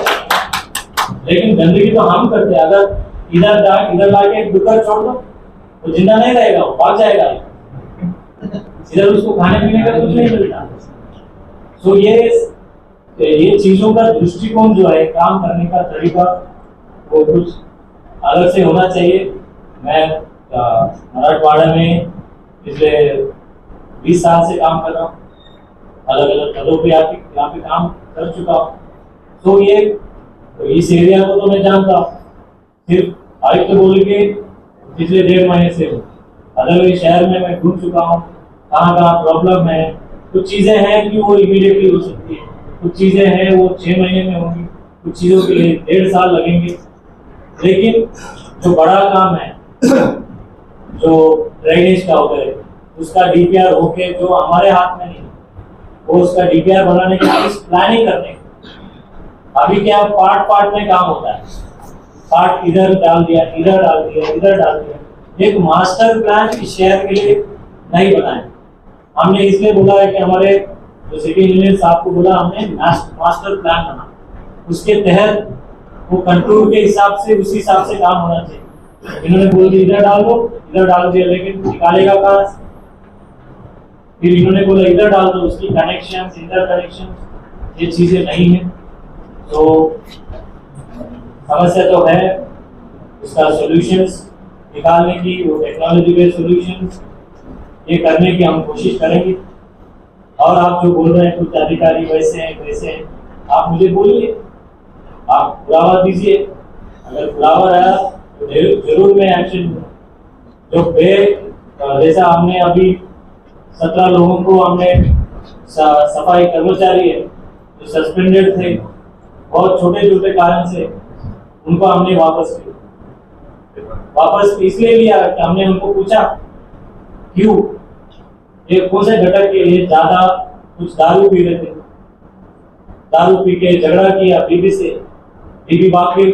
लेकिन गंदगी तो हम करते हैं। अगर इधर ला के डुकर छोड़ दो तो जिंदा नहीं रहेगा, वो भाग जाएगा। इधर उसको खाने पीने का कुछ नहीं मिलता। सो ये चीजों का दृष्टिकोण जो है, काम करने का तरीका, वो कुछ अलग से होना चाहिए। मैं मराठवाड़ा में पिछले 20 साल से काम कर रहा हूँ, अलग अलग पदों पे यहाँ पे काम कर चुका हूँ। तो इस एरिया को तो मैं जानता हूँ, सिर्फ आयुक्त बोल के पिछले 1.5 महीने से अलग शहर में मैं घूम चुका हूँ, कहाँ कहाँ प्रॉब्लम है। कुछ चीजें हैं कि वो इमीडिएटली हो सकती है, कुछ चीजें हैं वो 6 महीने में होंगी, कुछ चीजों के लिए 1.5 साल लगेंगे। लेकिन जो बड़ा काम है, जो ड्रेनेज का होता है, उसका डीपीआर होके जो हमारे हाथ में नहीं, वो उसका डीपीआर बनाने के लिए प्लानिंग करने। अभी क्या पार्ट में काम होता है, पार्ट इधर डाल दिया, इधर डाल दिया, इधर डाल दिया। एक मास्टर प्लान इस शहर के लिए नहीं बनाए। हमने इसलिए बोला है कि हमारे जो सिटी इंजीनियर साहब को बोला, हमने मास्टर प्लान बना, उसके तहत वो कंट्रोल के हिसाब से, उसी हिसाब से काम होना चाहिए। इन्होंने बोल दिया इधर डाल दो, इधर डाल दिया, लेकिन निकालेगा कहाँ? फिर इन्होंने बोला इधर डाल दो, उसकी कनेक्शन, इंटर कनेक्शन, ये चीजें नहीं है। तो समस्या तो है, उसका सॉल्यूशंस निकालने की, वो टेक्नोलॉजी बेस्ड सॉल्यूशंस ये करने की हम कोशिश करेंगे। और आप जो बोल रहे हैं कुछ अधिकारी वैसे हैं, आप मुझे बोलिए, आप पुरावा दीजिए। अगर पुरावा रहा तो जरूर मैं एक्शन लूँ। जो जैसा हमने अभी 17 लोगों को हमने सफाई कर्मचारी है जो सस्पेंडेड थे बहुत छोटे कारण से, उनको हमने वापस इसलिए लिया कि हमने उनको पूछा क्यों, ये कौन से घटक के लिए ज्यादा कुछ दारू पी रहे थे, दारू पी के झगड़ा किया बीवी से, बीवी बाप के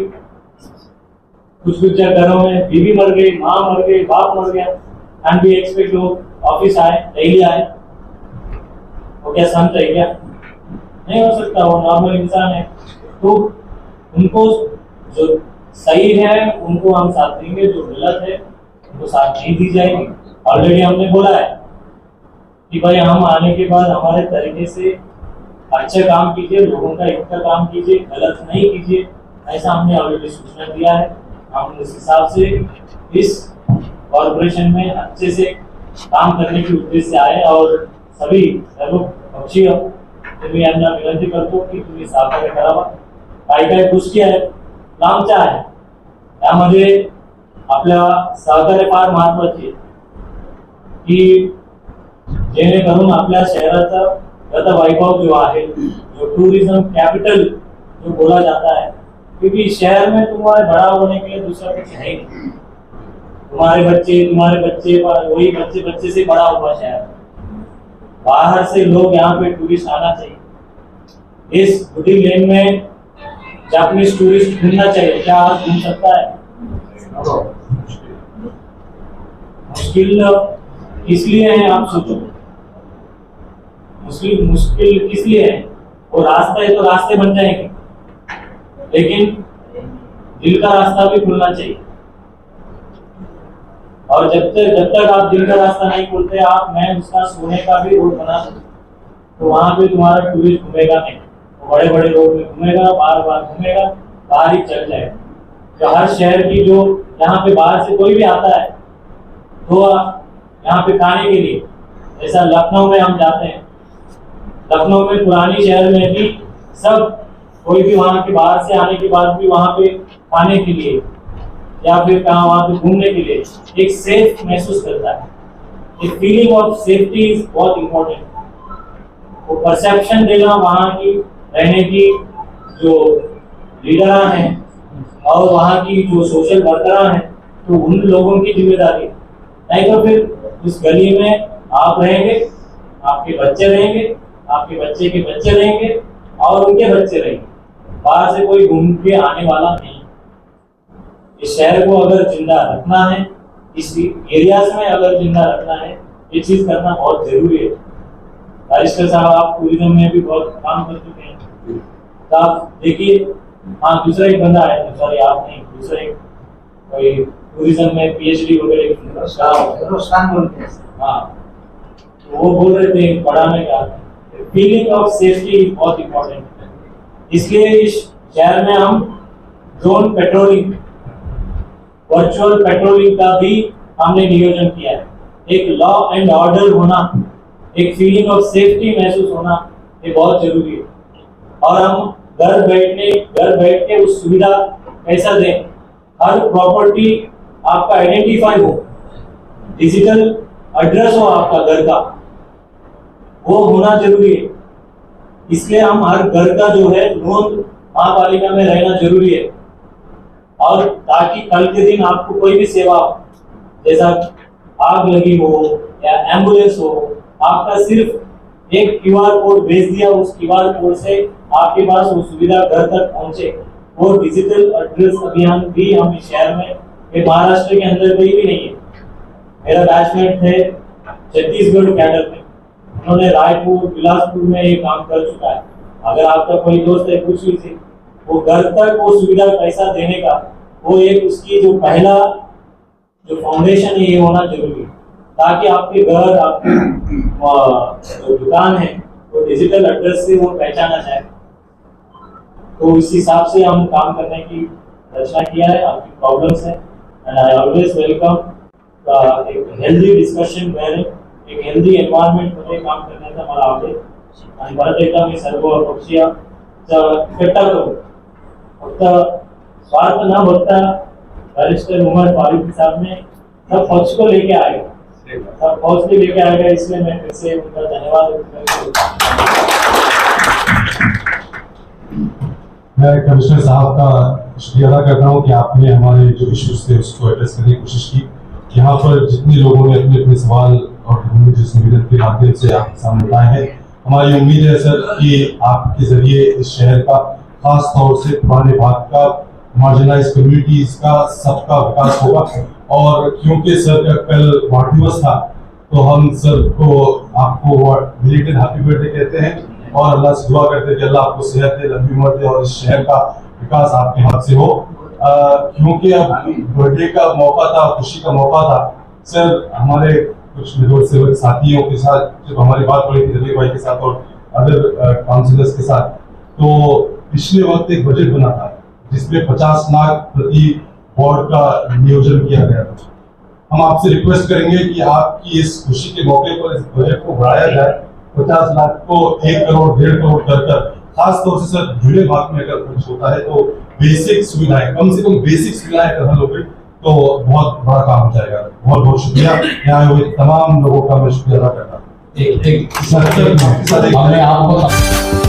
कुछ घरों में बीवी मर गई, माँ मर गई, बाप मर गया, एंड भी एक्सपेक्ट लोग ऑफिस आए, डेली आए, वो क्या संत है क्या? नहीं हो सकता, वो नॉर्मल इंसान है। तो उनको जो सही है उनको हम साथ देंगे, जो गलत है उनको साथ नहीं दी जाएगी। ऑलरेडी हमने बोला है कि भाई हम आने के बाद हमारे तरीके से अच्छे काम कीजिए, लोगों का हित का काम कीजिए, गलत नहीं कीजिए, ऐसा हमने ऑलरेडी सूचना दिया है। हम उस हिसाब से इस कॉर्पोरेशन में अच्छे से काम करने के उद्देश्य से आए और सभी सर्वपक्षीय तुम्ही यांना विनंती करतो की तुम्ही सहकार्य करावा। काय गोष्टी आहेत, लांबच्या आहेत, त्यामध्ये आपल्या सहकार्य फार महत्त्वाचे की जेणेकरून आपल्या शहराचा गतवैभव जो है, जो टूरिज्म कैपिटल जो बोला जाता है, क्योंकि शहर में तुम्हारे बड़ा होने के लिए दूसरा कुछ है ही नहीं। तुम्हारे बच्चे वही बच्चे से बड़ा हुआ शहर। बाहर से लोग यहाँ पे टूरिस्ट आना चाहिए। इस गुडी लेन में जापानीज टूरिस्ट घूमना चाहिए, क्या आज घूम सकता है? मुश्किल इसलिए है, आप सोचो मुश्किल किसलिए है? वो रास्ता है तो रास्ते बन जाएंगे, लेकिन दिल का रास्ता भी खुलना चाहिए। और जब तक आप दिल का रास्ता नहीं खोलते, मैं उसका सोने का भी रोड बना दूं तो वहां पे तुम्हारा टूरिस्ट घूमेगा नहीं, वो बड़े बड़े रोड में घूमेगा, बार घूमेगा, बाहर ही चल जाएगा। तो हर शहर की जो यहाँ पे बाहर से कोई भी आता है तो यहाँ पे खाने के लिए, जैसा लखनऊ में हम जाते हैं, लखनऊ में पुरानी शहर में भी सब कोई भी वहाँ के बाहर से आने के बाद भी वहाँ पे खाने के लिए या फिर कहाँ वहाँ पे घूमने के लिए एक सेफ महसूस करता है। एक फीलिंग ऑफ सेफ्टी इज बहुत इम्पोर्टेंट। वो परसेप्शन देना वहाँ की रहने की जो लीडर हैं और वहाँ की जो सोशल वर्कर हैं, तो उन लोगों की जिम्मेदारी। नहीं तो फिर उस गली में आप रहेंगे, आपके बच्चे रहेंगे, आपके बच्चे के बच्चे रहेंगे और उनके बच्चे रहेंगे, बाहर से कोई घूम के आने वाला नहीं। इस शहर को अगर जिंदा रखना है, इस एरियाज में अगर जिंदा रखना है, ये चीज करना बहुत जरूरी है। बैरिस्टर साहब, आप टूरिज्म में भी बहुत काम कर चुके हैं, तो आप देखिए, हाँ दूसरा एक बंदा है, सॉरी आप नहीं, दूसरा एक कोई टूरिज्म में पीएचडी वगैरह, रोस्तान बोलते हैं। हाँ, तो वो बोल रहे थे पढ़ा में क्या, फीलिंग ऑफ सेफ्टी बहुत इम्पोर्टेंट है। इसलिए इस शहर में हम ड्रोन पेट्रोलिंग, वर्चुअल पेट्रोलिंग का भी हमने नियोजन किया है। एक लॉ एंड ऑर्डर होना, एक फीलिंग ऑफ सेफ्टी महसूस होना, ये बहुत जरूरी है। और हम घर बैठ के उस सुविधा कैसा दें, हर प्रॉपर्टी आपका आइडेंटिफाई हो, डिजिटल एड्रेस हो आपका घर का, वो होना जरूरी है। इसलिए हम हर घर का जो है नोंद महापालिका में रहना जरूरी है, और ताकि कल के दिन आपको कोई भी सेवा, जैसा आग लगी हो या एम्बुलेंस हो, आपका सिर्फ एक क्यूआर कोड भेज दिया, उस क्यूआर कोड से आपके पास वो सुविधा घर तक पहुंचे। वो डिजिटल एड्रेस अभियान भी हम इस शहर में, ये महाराष्ट्र के अंदर कहीं भी नहीं है। मेरा बैचमेट थे छत्तीसगढ़ कैडर में, उन्होंने रायपुर, बिलासपुर में ये काम कर चुका है। अगर आपका कोई दोस्त है, पूछ लीजिए, वो घर तक वो सुविधा कैसा देने का, वो एक उसकी जो पहला जो फाउंडेशन है, ये होना जरूरी है, ताकि आपके घर, आपकी जो दुकान है, वो डिजिटल एड्रेस से वो पहचाना जाए। तो इस हिसाब से हम काम करने की रचना किया है। आपकी प्रॉब्लम्स है, एंड आई ऑलवेज वेलकम एक हेल्दी डिस्कशन वेर एक हेल्दी एनवायरमेंट मध्ये काम करण्याचा मला आवडेल। आणि परत एकदा मी सर्व पक्षीय इकट्ठा करून फक्त स्वार्थ न बघता बैरिस्टर उमर फारूकी साहब ने सब पक्ष को लेके आएगा, सब पक्ष को लेके आएगा, इसलिए मैं फिर से उनका धन्यवाद करता मैं कमिश्नर साहब का शुक्रिया अदा करता हूँ कि आपने हमारे जो इश्यूज थे उसको एड्रेस करने की कोशिश की। यहाँ पर जितने लोगों ने अपने अपने सवाल और जिस निवेदन के माध्यम से आपके सामने लाए हैं, हमारी उम्मीद है सर कि आपके जरिए इस शहर का, खास तौर से पुराने भाग का, मार्जिनलाइज कम्युनिटीज का सबका विकास होगा। और क्योंकि सर का कल वार्ड दिवस था, तो हम सर को आपको बिलेटेड हैप्पी बर्थडे कहते हैं और अल्लाह से दुआ करते हैं कि अल्लाह आपको सेहत दे, लंबी उम्र दे और इस शहर का विकास आपके हाथ से हो। क्योंकि अब बर्थडे का मौका था, खुशी का मौका था, सर हमारे कुछ निर्वोध सेवक साथियों के साथ जब हमारी बात हो रही थी, रवि भाई के साथ और अदर काउंसिलर्स के साथ, तो पिछले वक्त एक बजट बना था जिसमें 50 लाख प्रति वार्ड का नियोजन किया गया था। हम आपसे रिक्वेस्ट करेंगे कि आपकी इस खुशी के मौके पर इस बजट को बढ़ाया जाए, 50 लाख को 1 करोड़ 1.5 करोड़ कर, खास तौर से सर जुड़े भाग में अगर खर्च होता है तो बेसिक सुविधाएं, कम से कम बेसिक सुविधाएं अगर हल हो गई तो बहुत बड़ा काम हो जाएगा। बहुत बहुत शुक्रिया, यहाँ हुए तमाम लोगों का मैं शुक्रिया अदा करता हूँ। एक आपको